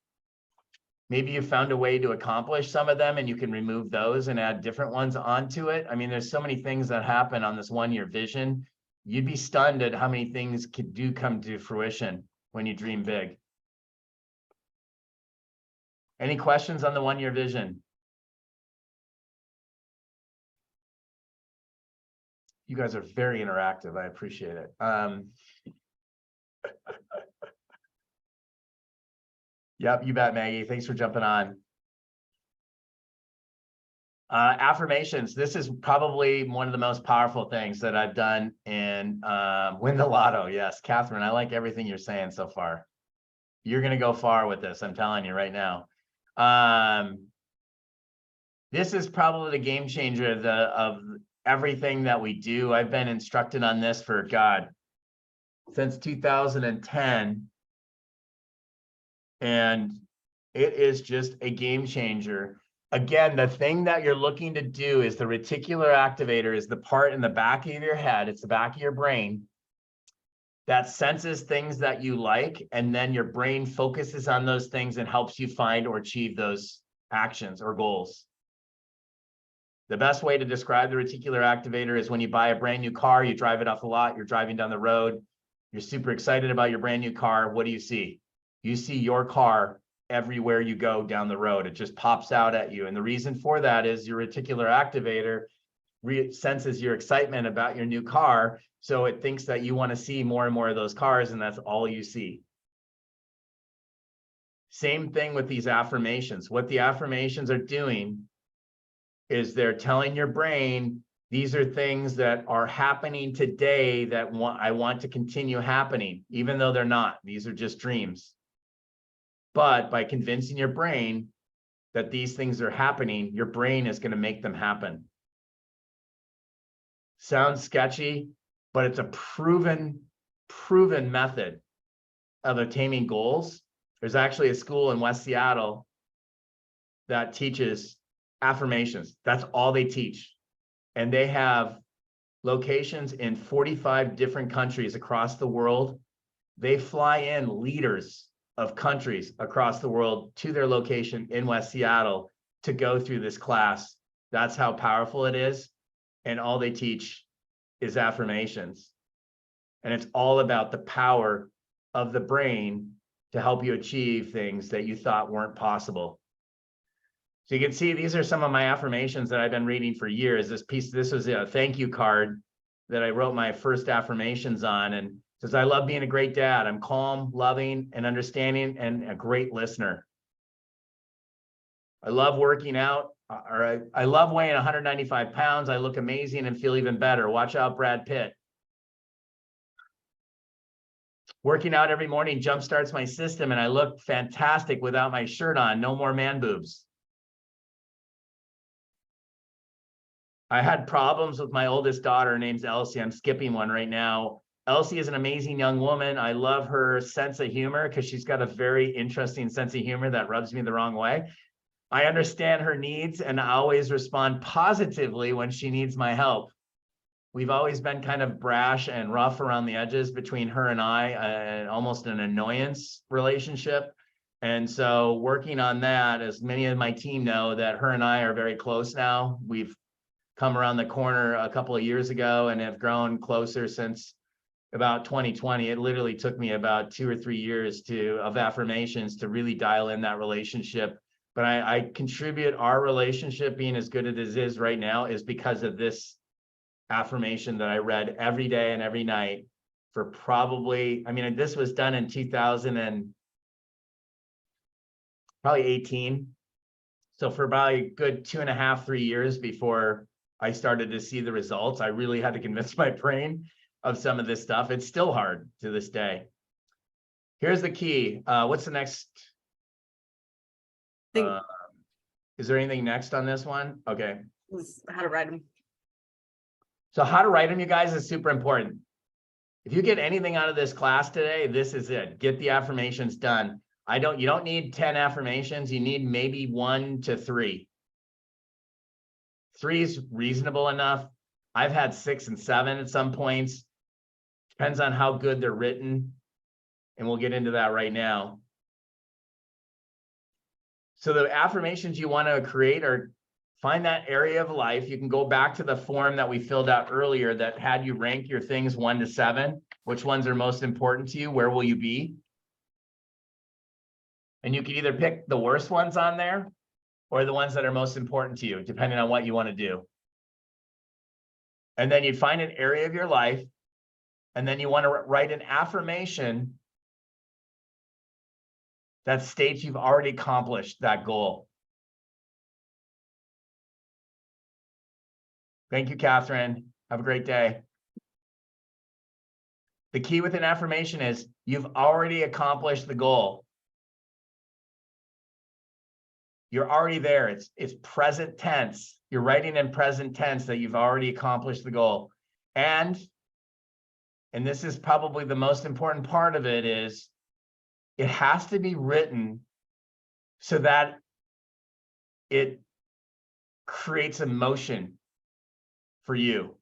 Maybe you found a way to accomplish some of them and you can remove those and add different ones onto it. I mean, there's so many things that happen on this 1 year vision. You'd be stunned at how many things do come to fruition when you dream big. Any questions on the 1 year vision? You guys are very interactive. I appreciate it. Yep, you bet, Maggie. Thanks for jumping on. Affirmations. This is probably one of the most powerful things that I've done in Win the Lotto. Yes, Catherine, I like everything you're saying so far. You're going to go far with this. I'm telling you right now. This is probably the game changer of everything that we do. I've been instructed on this for, God, since 2010. And it is just a game changer. Again, the thing that you're looking to do is the reticular activator is the part in the back of your head. It's the back of your brain that senses things that you like, and then your brain focuses on those things and helps you find or achieve those actions or goals. The best way to describe the reticular activator is when you buy a brand new car, you drive it off the lot, you're driving down the road, you're super excited about your brand new car. What do you see? You see your car everywhere you go down the road. It just pops out at you. And the reason for that is your reticular activator senses your excitement about your new car. So it thinks that you want to see more and more of those cars, and that's all you see. Same thing with these affirmations. What the affirmations are doing is they're telling your brain, these are things that are happening today that I want to continue happening, even though they're not. These are just dreams. But by convincing your brain that these things are happening, your brain is going to make them happen. Sounds sketchy, but it's a proven method of attaining goals. There's actually a school in West Seattle that teaches affirmations. That's all they teach. And they have locations in 45 different countries across the world. They fly in leaders of countries across the world to their location in West Seattle to go through this class. That's how powerful it is. And all they teach is affirmations. And it's all about the power of the brain to help you achieve things that you thought weren't possible. So you can see these are some of my affirmations that I've been reading for years. This was a thank you card that I wrote my first affirmations on, and says, I love being a great dad. I'm calm, loving, and understanding, and a great listener. I love working out, I love weighing 195 pounds. I look amazing and feel even better. Watch out, Brad Pitt. Working out every morning jumpstarts my system, and I look fantastic without my shirt on. No more man boobs. I had problems with my oldest daughter. Her name's Elsie. I'm skipping one right now. Elsie is an amazing young woman. I love her sense of humor because she's got a very interesting sense of humor that rubs me the wrong way. I understand her needs and I always respond positively when she needs my help. We've always been kind of brash and rough around the edges between her and I, almost an annoyance relationship. And so working on that, as many of my team know, that her and I are very close now. We've come around the corner a couple of years ago and have grown closer since about 2020. It literally took me about 2 or 3 years of affirmations to really dial in that relationship. But I contribute our relationship being as good as it is right now is because of this affirmation that I read every day and every night for probably, I mean, this was done in 2000 and probably 18. So for about a good 2.5, 3 years before I started to see the results, I really had to convince my brain of some of this stuff. It's still hard to this day. Here's the key. What's the next? Is there anything next on this one? Okay. How to write them. So how to write them, you guys, is super important. If you get anything out of this class today, this is it. Get the affirmations done. You don't need 10 affirmations. You need maybe 1 to 3. 3 is reasonable enough. I've had 6 and 7 at some points. Depends on how good they're written. And we'll get into that right now. So the affirmations you want to create are, find that area of life. You can go back to the form that we filled out earlier that had you rank your things 1 to 7. Which ones are most important to you? Where will you be? And you can either pick the worst ones on there or the ones that are most important to you, depending on what you want to do. And then you'd find an area of your life, and then you want to write an affirmation that states you've already accomplished that goal. Thank you, Catherine. Have a great day. The key with an affirmation is you've already accomplished the goal. You're already there. It's present tense. You're writing in present tense that you've already accomplished the goal. And this is probably the most important part of it, is it has to be written so that it creates emotion for you.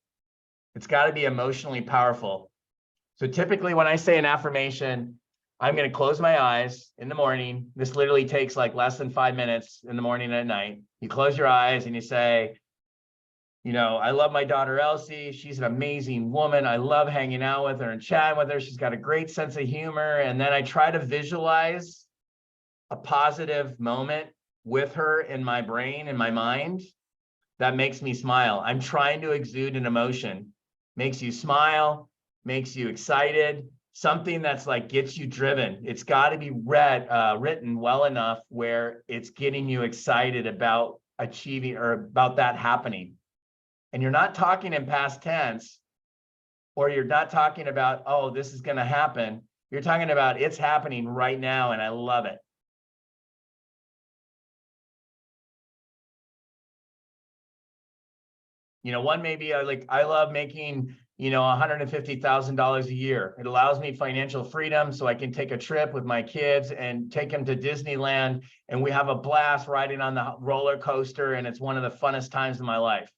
It's got to be emotionally powerful. So typically when I say an affirmation, I'm going to close my eyes in the morning. This literally takes like less than 5 minutes in the morning and at night. You close your eyes and you say, you know, I love my daughter, Elsie. She's an amazing woman. I love hanging out with her and chatting with her. She's got a great sense of humor. And then I try to visualize a positive moment with her in my brain, in my mind, that makes me smile. I'm trying to exude an emotion, makes you smile, makes you excited, something that's like gets you driven. It's got to be written well enough where it's getting you excited about achieving or about that happening. And you're not talking in past tense, or you're not talking about, oh, this is going to happen. You're talking about it's happening right now, and I love it. You know, one may be like, I love making, you know, $150,000 a year. It allows me financial freedom so I can take a trip with my kids and take them to Disneyland. And we have a blast riding on the roller coaster. And it's one of the funnest times of my life.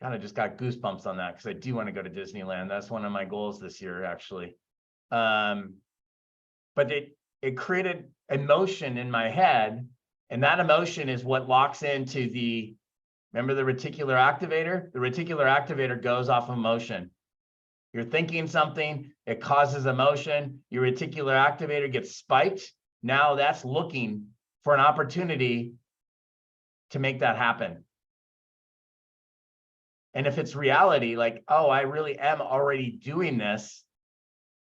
kind of just got goosebumps on that because I do want to go to Disneyland. That's one of my goals this year, actually. But it created emotion in my head, and that emotion is what locks into the, remember the reticular activator? The reticular activator goes off emotion. You're thinking something, it causes emotion, your reticular activator gets spiked. Now that's looking for an opportunity to make that happen. And if it's reality, like, oh, I really am already doing this,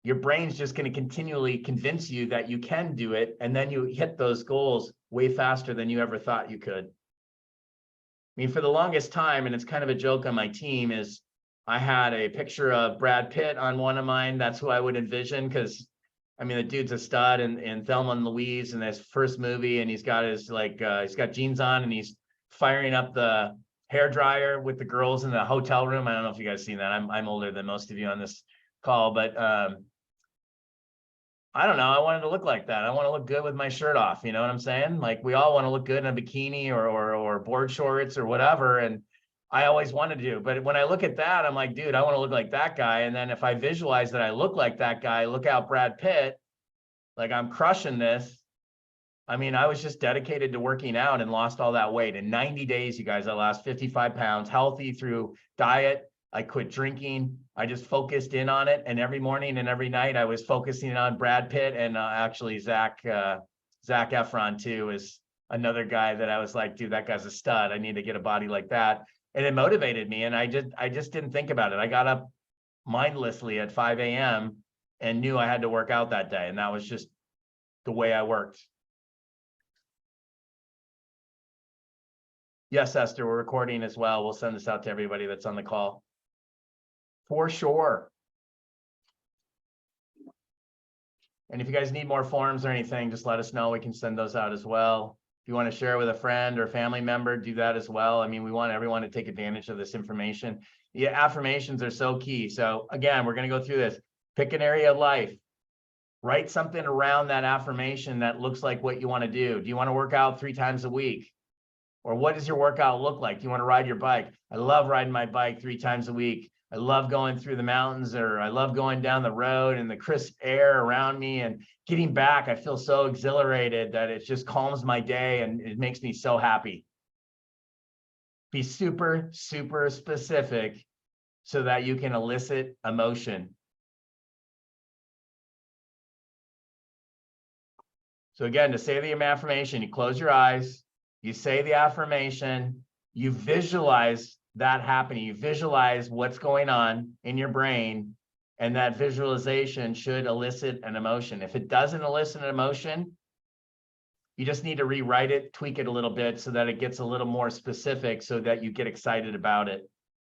your brain's just going to continually convince you that you can do it. And then you hit those goals way faster than you ever thought you could. I mean, for the longest time, and it's kind of a joke on my team, is I had a picture of Brad Pitt on one of mine. That's who I would envision, because I mean, the dude's a stud in Thelma and Louise in his first movie, and he's got his he's got jeans on and he's firing up the hair dryer with the girls in the hotel room. I don't know if you guys seen that. I'm older than most of you on this call, but I don't know. I wanted to look like that. I want to look good with my shirt off. You know what I'm saying? Like, we all want to look good in a bikini or board shorts or whatever. And I always wanted to do, but when I look at that, I'm like, dude, I want to look like that guy. And then if I visualize that I look like that guy, look out Brad Pitt, like I'm crushing this. I mean, I was just dedicated to working out and lost all that weight. In 90 days, you guys, I lost 55 pounds, healthy through diet. I quit drinking. I just focused in on it. And every morning and every night I was focusing on Brad Pitt, and actually Zac Efron too is another guy that I was like, dude, that guy's a stud. I need to get a body like that. And it motivated me. And I just didn't think about it. I got up mindlessly at 5 a.m. and knew I had to work out that day. And that was just the way I worked. Yes, Esther, we're recording as well. We'll send this out to everybody that's on the call. For sure. And if you guys need more forms or anything, just let us know. We can send those out as well. If you want to share with a friend or family member, do that as well. I mean, we want everyone to take advantage of this information. Yeah, affirmations are so key. So again, we're going to go through this. Pick an area of life. Write something around that affirmation that looks like what you want to do. Do you want to work out 3 times a week? Or what does your workout look like? Do you want to ride your bike? I love riding my bike 3 times a week. I love going through the mountains, or I love going down the road and the crisp air around me, and getting back. I feel so exhilarated that it just calms my day and it makes me so happy. Be super, super specific so that you can elicit emotion. So again, to say the affirmation, you close your eyes, you say the affirmation, you visualize that happening. You visualize what's going on in your brain, and that visualization should elicit an emotion. If it doesn't elicit an emotion, you just need to rewrite it, tweak it a little bit so that it gets a little more specific so that you get excited about it.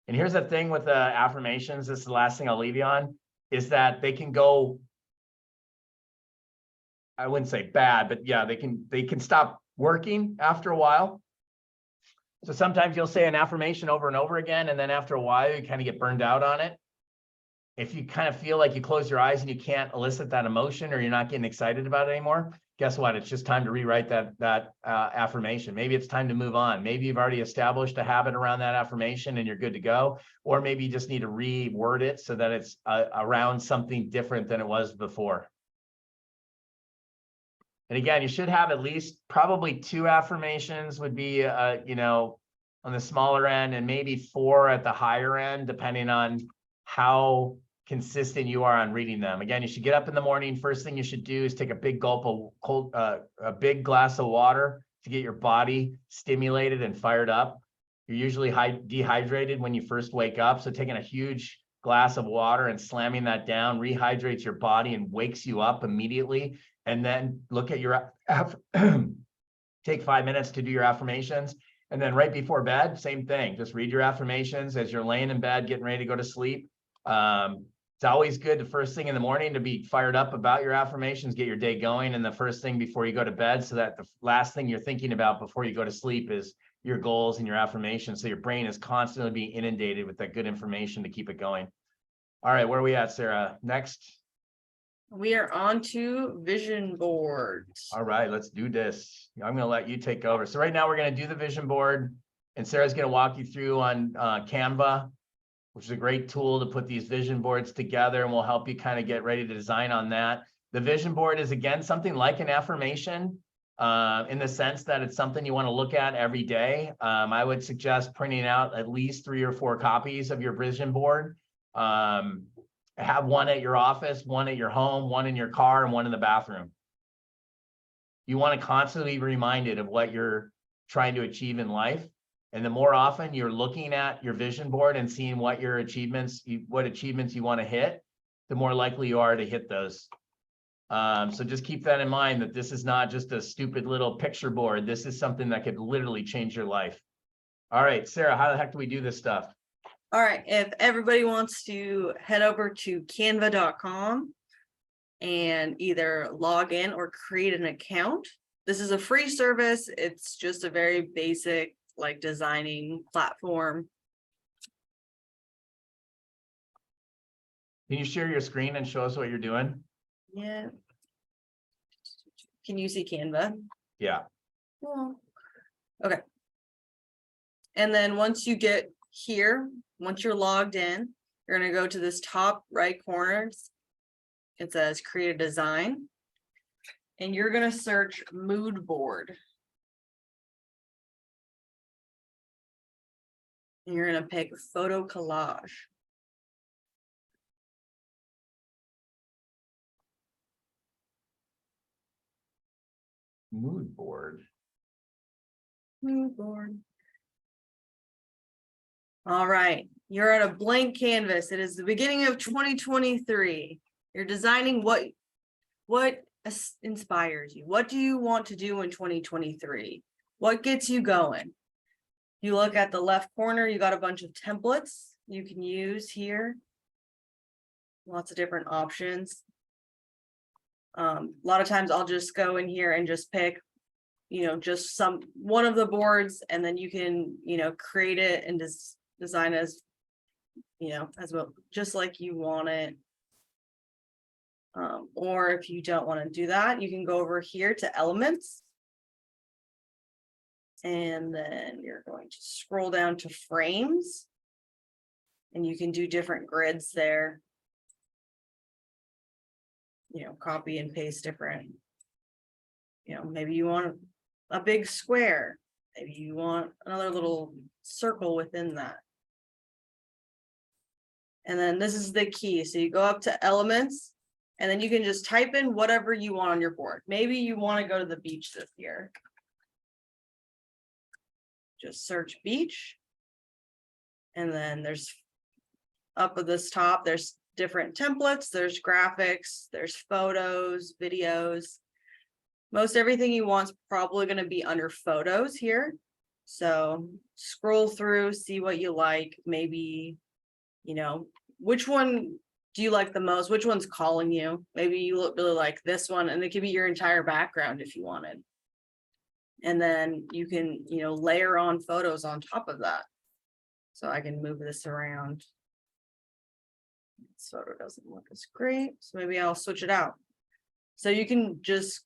And here's the thing with the affirmations, this is the last thing I'll leave you on, is that they can go, I wouldn't say bad, but yeah, they can stop working after a while. So sometimes you'll say an affirmation over and over again, and then after a while, you kind of get burned out on it. If you kind of feel like you close your eyes and you can't elicit that emotion, or you're not getting excited about it anymore, guess what? It's just time to rewrite that affirmation. Maybe it's time to move on. Maybe you've already established a habit around that affirmation and you're good to go. Or maybe you just need to reword it so that it's around something different than it was before. And again, you should have at least probably 2 affirmations would be, on the smaller end, and maybe 4 at the higher end, depending on how consistent you are on reading them. Again, you should get up in the morning. First thing you should do is take a big gulp of cold, a big glass of water to get your body stimulated and fired up. You're usually dehydrated when you first wake up. So taking a huge glass of water and slamming that down rehydrates your body and wakes you up immediately. And then look at your, take 5 minutes to do your affirmations. And then right before bed, same thing. Just read your affirmations as you're laying in bed, getting ready to go to sleep. It's always good the first thing in the morning to be fired up about your affirmations, get your day going. And the first thing before you go to bed, so that the last thing you're thinking about before you go to sleep is your goals and your affirmations. So your brain is constantly being inundated with that good information to keep it going. All right, where are we at, Sarah? Next. We are on to vision boards. All right, let's do this. I'm going to let you take over. So right now we're going to do the vision board. And Sarah's going to walk you through on Canva, which is a great tool to put these vision boards together, and we'll help you kind of get ready to design on that. The vision board is, again, something like an affirmation in the sense that it's something you want to look at every day. I would suggest printing out at least 3 or 4 copies of your vision board. Have one at your office, one at your home, one in your car, and one in the bathroom. You want to constantly be reminded of what you're trying to achieve in life. And the more often you're looking at your vision board and seeing what your achievements, what achievements you want to hit, the more likely you are to hit those. So just keep that in mind, that this is not just a stupid little picture board. This is something that could literally change your life. All right, Sarah, how the heck do we do this stuff? All right, if everybody wants to head over to canva.com and either log in or create an account. This is a free service. It's just a very basic, like, designing platform. Can you share your screen and show us what you're doing? Yeah. Can you see Canva? Yeah. Well, okay. And then once you get here, once you're logged in, you're going to go to this top right corner. It says create a design. And you're going to search mood board. And you're going to pick photo collage. Mood board. Mood board. All right, you're at a blank canvas. It is the beginning of 2023. You're designing what inspires you. What do you want to do in 2023? What gets you going? You look at the left corner, you got a bunch of templates you can use here. Lots of different options. A lot of times I'll just go in here and just pick, just one of the boards, and then you can, create it and just design as well, just like you want it. Or if you don't want to do that, you can go over here to elements. And then you're going to scroll down to frames. And you can do different grids there. Copy and paste different. Maybe you want a big square. Maybe you want another little circle within that. And then this is the key. So you go up to elements, and then you can just type in whatever you want on your board. Maybe you want to go to the beach this year. Just search beach. And then there's up at this top, there's different templates, there's graphics, there's photos, videos. Most everything you want is probably going to be under photos here. So scroll through, see what you like. Maybe, which one do you like the most? Which one's calling you? Maybe you really like this one, and it could be your entire background if you wanted. And then you can, layer on photos on top of that. So I can move this around. This photo doesn't look as great, so maybe I'll switch it out. So you can just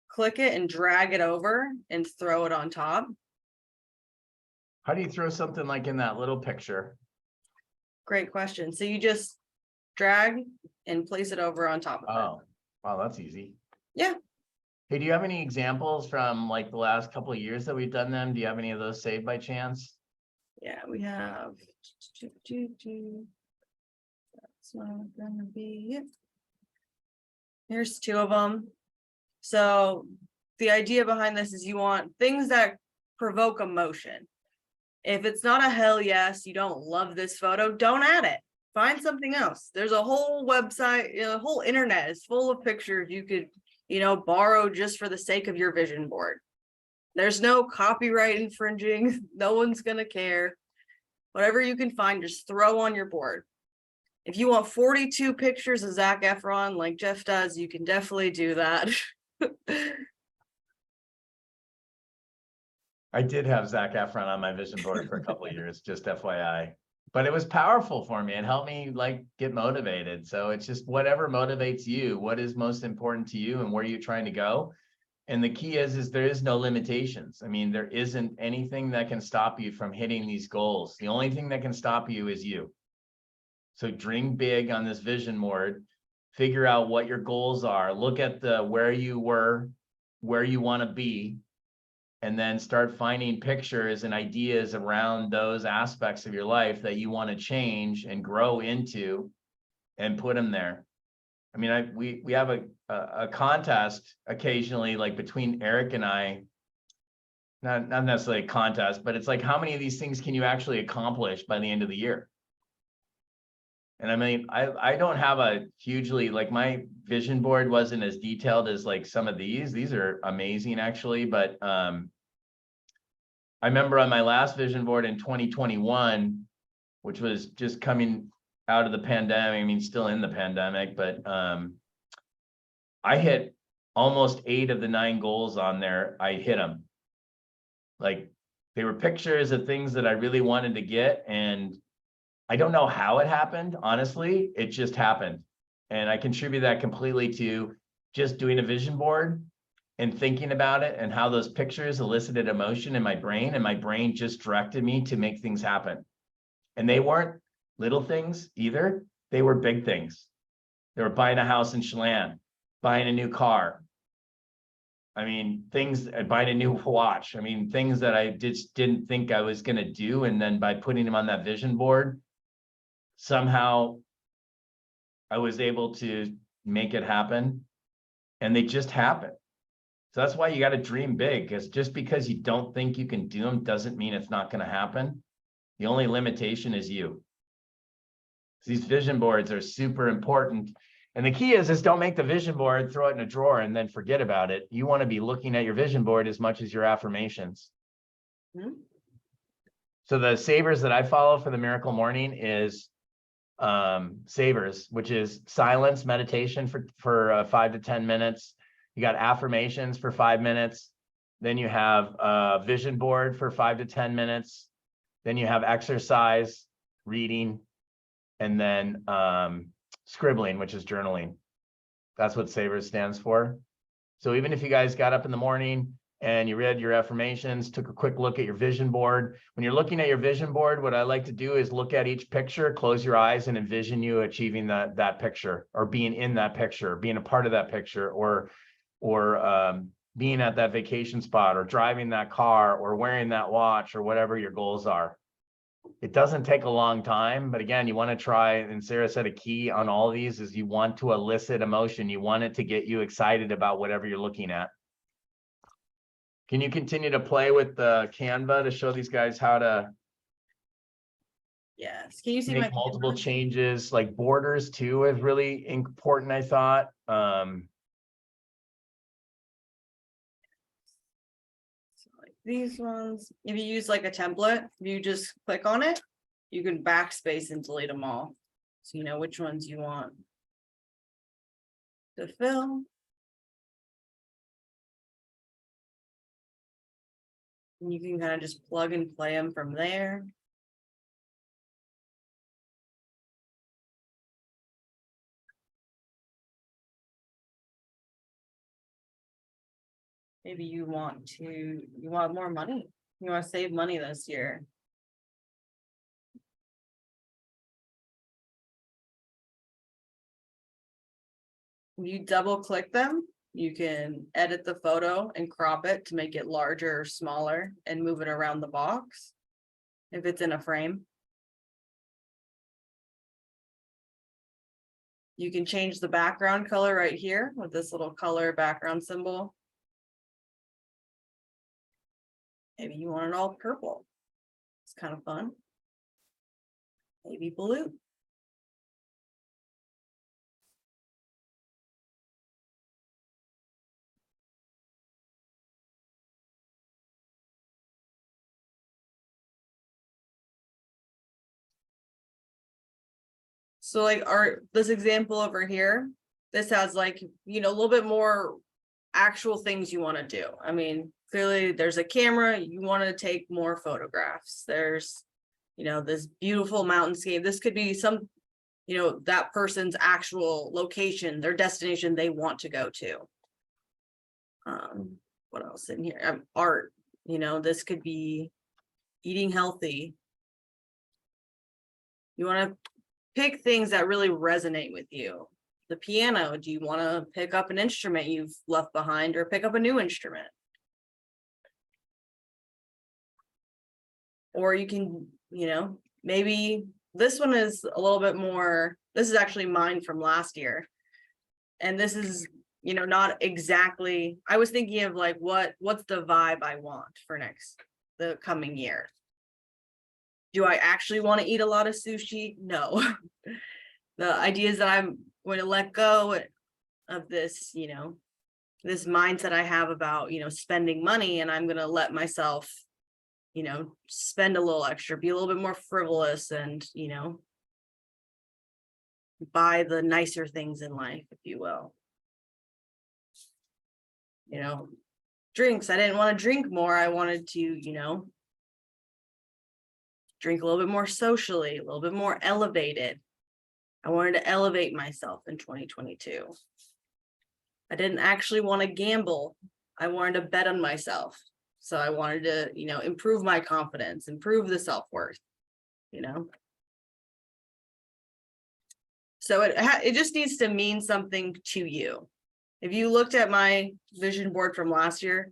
click it and drag it over and throw it on top. How do you throw something like in that little picture? Great question. So you just drag and place it over on top of it. Oh, wow, that's easy. Yeah. Hey, do you have any examples from like the last couple of years that we've done them? Do you have any of those saved by chance? Yeah, we have. That's not gonna be it. Here's 2 of them. So the idea behind this is you want things that provoke emotion. If it's not a hell yes, you don't love this photo, don't add it. Find something else. There's a whole website, the whole internet is full of pictures you could, borrow just for the sake of your vision board. There's no copyright infringing. No one's going to care. Whatever you can find, just throw on your board. If you want 42 pictures of Zac Efron like Jeff does, you can definitely do that. I did have Zac Efron on my vision board for a couple of years, just FYI. But it was powerful for me. It helped me get motivated. So it's just whatever motivates you, what is most important to you, and where you're trying to go. And the key is there is no limitations. I mean, there isn't anything that can stop you from hitting these goals. The only thing that can stop you is you. So dream big on this vision board, figure out what your goals are, look at where you were, where you want to be, and then start finding pictures and ideas around those aspects of your life that you want to change and grow into and put them there. I mean, we have a contest occasionally, like between Eric and I, not necessarily a contest, but it's like, how many of these things can you actually accomplish by the end of the year? And I mean, I don't have a hugely, like, my vision board wasn't as detailed as like some of these are amazing actually, but I remember on my last vision board in 2021, which was just coming out of the pandemic, I mean, still in the pandemic, but I hit almost 8 of the 9 goals on there. I hit them. Like, they were pictures of things that I really wanted to get, and I don't know how it happened, honestly, it just happened. And I contribute that completely to just doing a vision board and thinking about it and how those pictures elicited emotion in my brain, and my brain just directed me to make things happen. And they weren't little things either. They were big things. They were buying a house in Chelan, buying a new car. I mean, buying a new watch. I mean, things that I just didn't think I was going to do. And then by putting them on that vision board, somehow I was able to make it happen, and they just happen. So that's why you got to dream big, because just because you don't think you can do them doesn't mean it's not going to happen. The only limitation is you. These vision boards are super important. And the key is don't make the vision board, throw it in a drawer, and then forget about it. You want to be looking at your vision board as much as your affirmations. Mm-hmm. So the savers that I follow for the miracle morning is savers, which is silence meditation for 5 to 10 minutes. You got affirmations for 5 minutes. Then you have a vision board for 5 to 10 minutes. Then you have exercise, reading, and then scribbling, which is journaling. That's what savers stands for. So even if you guys got up in the morning and you read your affirmations, took a quick look at your vision board, when you're looking at your vision board, what I like to do is look at each picture, close your eyes, and envision you achieving that picture, or being in that picture, being a part of that picture, or being at that vacation spot, or driving that car, or wearing that watch, or whatever your goals are. It doesn't take a long time, but again, you want to try, and Sarah said a key on all of these is you want to elicit emotion. You want it to get you excited about whatever you're looking at. Can you continue to play with the Canva to show these guys how to Yes. Can you see make multiple changes? Like borders too is really important, I thought. So like these ones, if you use like a template, if you just click on it, you can backspace and delete them all. So you know which ones you want to fill. And you can kind of just plug and play them from there. Maybe you want more money. You want to save money this year. You double click them, you can edit the photo and crop it to make it larger or smaller and move it around the box if it's in a frame. You can change the background color right here with this little color background symbol. Maybe you want it all purple. It's kind of fun. Maybe blue. So like this example over here, this has like, you know, a little bit more actual things you want to do. I mean, clearly there's a camera, you want to take more photographs. There's, you know, this beautiful mountainscape. This could be some, you know, that person's actual location, their destination they want to go to. What else in here? Art, this could be eating healthy. You want to pick things that really resonate with you. The piano, do you want to pick up an instrument you've left behind or pick up a new instrument? Or you can, maybe this one is a little bit more, this is actually mine from last year. And this is, not exactly, I was thinking of like, what's the vibe I want for the coming year? Do I actually want to eat a lot of sushi? No. The idea is that I'm going to let go of this, this mindset I have about, spending money, and I'm going to let myself, spend a little extra, be a little bit more frivolous, and, buy the nicer things in life, if you will. Drinks. I didn't want to drink more. I wanted to, drink a little bit more socially, a little bit more elevated. I wanted to elevate myself in 2022. I didn't actually want to gamble. I wanted to bet on myself. So I wanted to, improve my confidence, improve the self-worth, So it just needs to mean something to you. If you looked at my vision board from last year,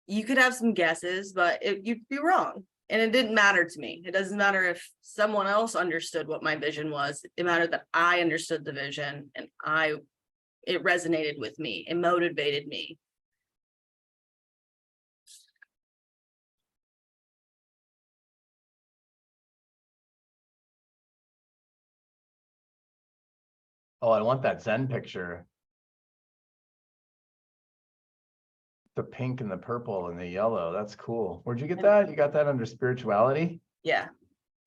you could have some guesses, but you'd be wrong. And it didn't matter to me. It doesn't matter if someone else understood what my vision was. It mattered that I understood the vision, and it resonated with me. It motivated me. Oh, I want that Zen picture. The pink and the purple and the yellow. That's cool. Where'd you get that? You got that under spirituality? Yeah.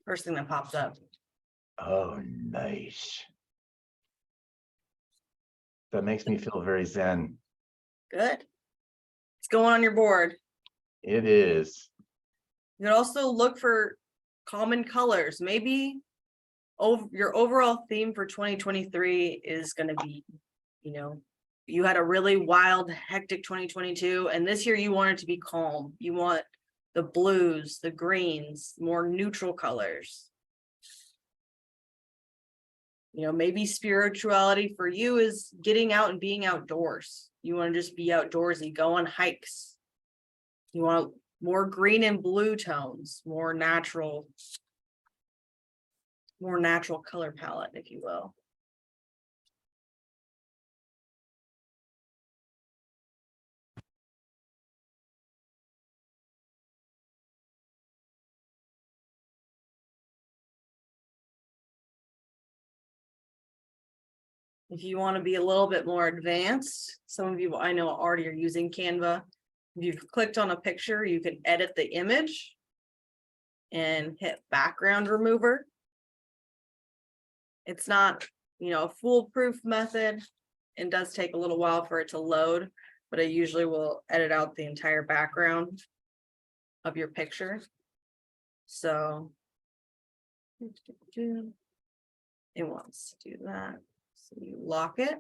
First thing that pops up. Oh, nice. That makes me feel very Zen. Good. It's going on your board. It is. You could also look for common colors. Maybe your overall theme for 2023 is going to be, you had a really wild, hectic 2022, and this year you want it to be calm. You want the blues, the greens, more neutral colors. Maybe spirituality for you is getting out and being outdoors. You want to just be outdoorsy, go on hikes. You want more green and blue tones, more natural color palette, if you will. If you want to be a little bit more advanced, some of you I know already are using Canva. If you've clicked on a picture, you can edit the image and hit background remover. It's not, a foolproof method. It does take a little while for it to load, but I usually will edit out the entire background of your picture. So it wants to do that. So you lock it.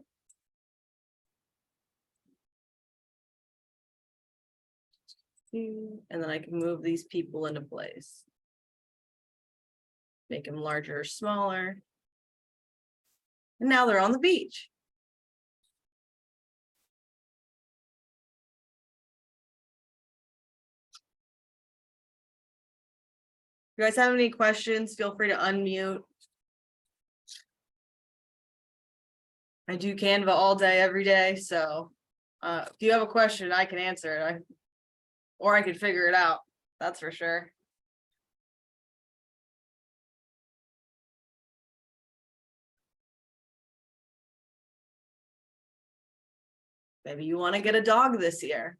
And then I can move these people into place. Make them larger or smaller. And now they're on the beach. If you guys have any questions, feel free to unmute. I do Canva all day, every day. So if you have a question, I can answer it. Or I could figure it out. That's for sure. Maybe you want to get a dog this year.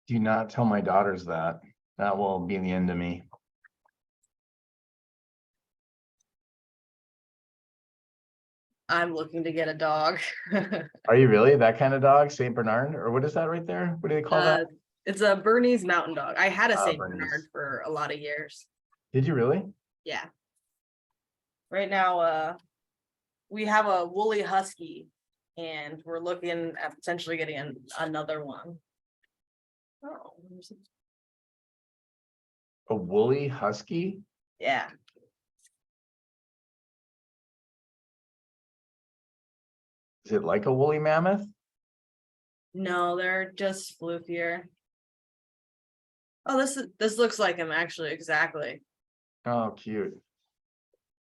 Do not tell my daughters that. That will be the end of me. I'm looking to get a dog. Are you really that kind of dog? Saint Bernard? Or what is that right there? What do they call that? It's a Bernese Mountain Dog. I had a Saint Bernese. Bernard for a lot of years. Did you really? Yeah. Right now, we have a woolly husky and we're looking at potentially getting another one. Oh, A woolly husky? yeah. Is it like a woolly mammoth? No, they're just floofier. Oh, this looks like him actually, exactly. Oh, cute.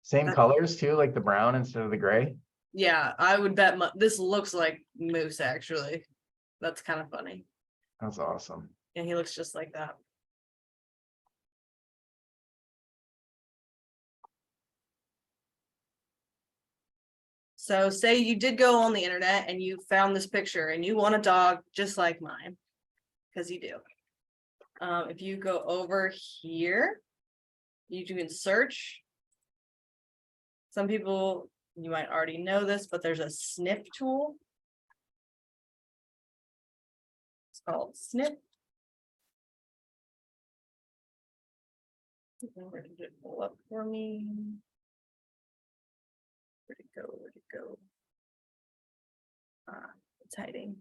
Same That- colors too, like the brown instead of the gray? Yeah, I would bet this looks like Moose actually. That's kind of funny. That's awesome. And he looks just like that. So say you did go on the internet and you found this picture and you want a dog just like mine, because you do. If you go over here, you can search. Some people, you might already know this, but there's a snip tool. It's called snip. Where did it pull up for me? Where'd it go? Where'd it go? It's hiding.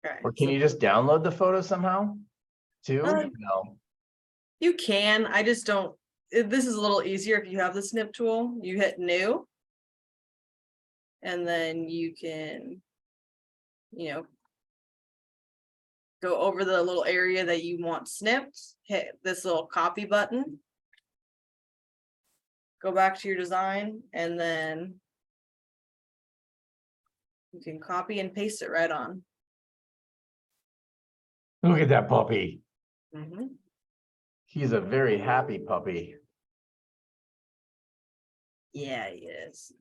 Okay, Or can you just download the photo somehow? Too? No. you can, I just don't, this is a little easier if you have the snip tool. You hit new. And then you can, go over the little area that you want snipped, hit this little copy button. Go back to your design and then you can copy and paste it right on. Look at that puppy. Mhm. He's a very happy puppy. Yeah, he is.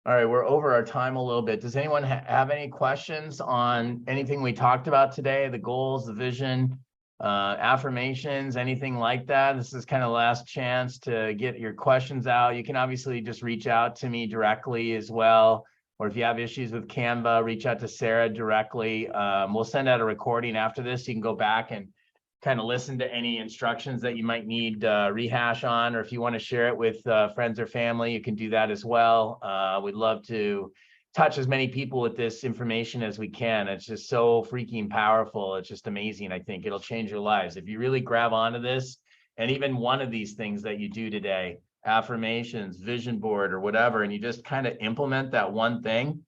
All right, we're over our time a little bit. Does anyone have any questions on anything we talked about today? The goals, the vision, affirmations, anything like that? This is kind of last chance to get your questions out. You can obviously just reach out to me directly as well. Or if you have issues with Canva, reach out to Sarah directly. We'll send out a recording after this. You can go back and kind of listen to any instructions that you might need rehash on, or if you want to share it with friends or family, you can do that as well. We'd love to touch as many people with this information as we can. It's just so freaking powerful. It's just amazing. I think it'll change your lives. If you really grab onto this, and even one of these things that you do today, affirmations, vision board, or whatever, and you just kind of implement that one thing,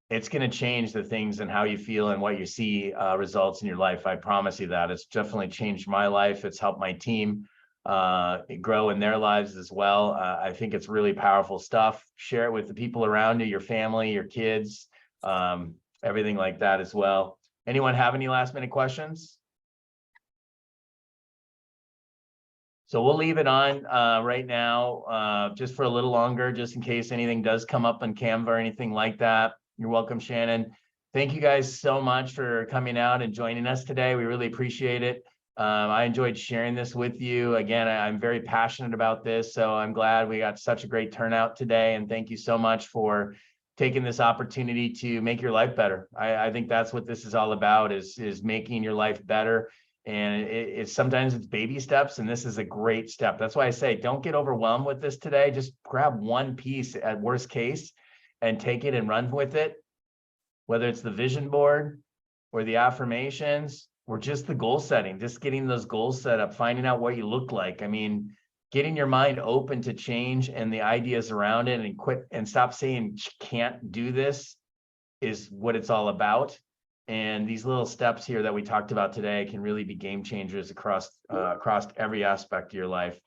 it's going to change the things and how you feel and what you see results in your life. I promise you that. It's definitely changed my life. It's helped my team grow in their lives as well. I think it's really powerful stuff. Share it with the people around you, your family, your kids, everything like that as well. Anyone have any last minute questions? So we'll leave it on right now, just for a little longer, just in case anything does come up on Canva or anything like that. You're welcome, Shannon. Thank you guys so much for coming out and joining us today. We really appreciate it. I enjoyed sharing this with you. Again, I'm very passionate about this, so I'm glad we got such a great turnout today. And thank you so much for taking this opportunity to make your life better. I think that's what this is all about, is making your life better. And it's sometimes it's baby steps, and this is a great step. That's why I say, don't get overwhelmed with this today. Just grab one piece at worst case and take it and run with it, whether it's the vision board or the affirmations or just the goal setting, just getting those goals set up, finding out what you look like. I mean, getting your mind open to change and the ideas around it, and quit and stop saying can't do this is what it's all about. And these little steps here that we talked about today can really be game changers across every aspect of your life.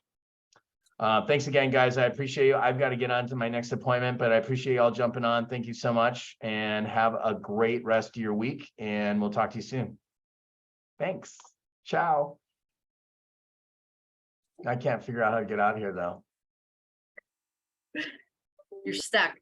Thanks again, guys. I appreciate you. I've got to get on to my next appointment, but I appreciate you all jumping on. Thank you so much, and have a great rest of your week, and we'll talk to you soon. Thanks. Ciao. I can't figure out how to get out of here, though. You're stuck.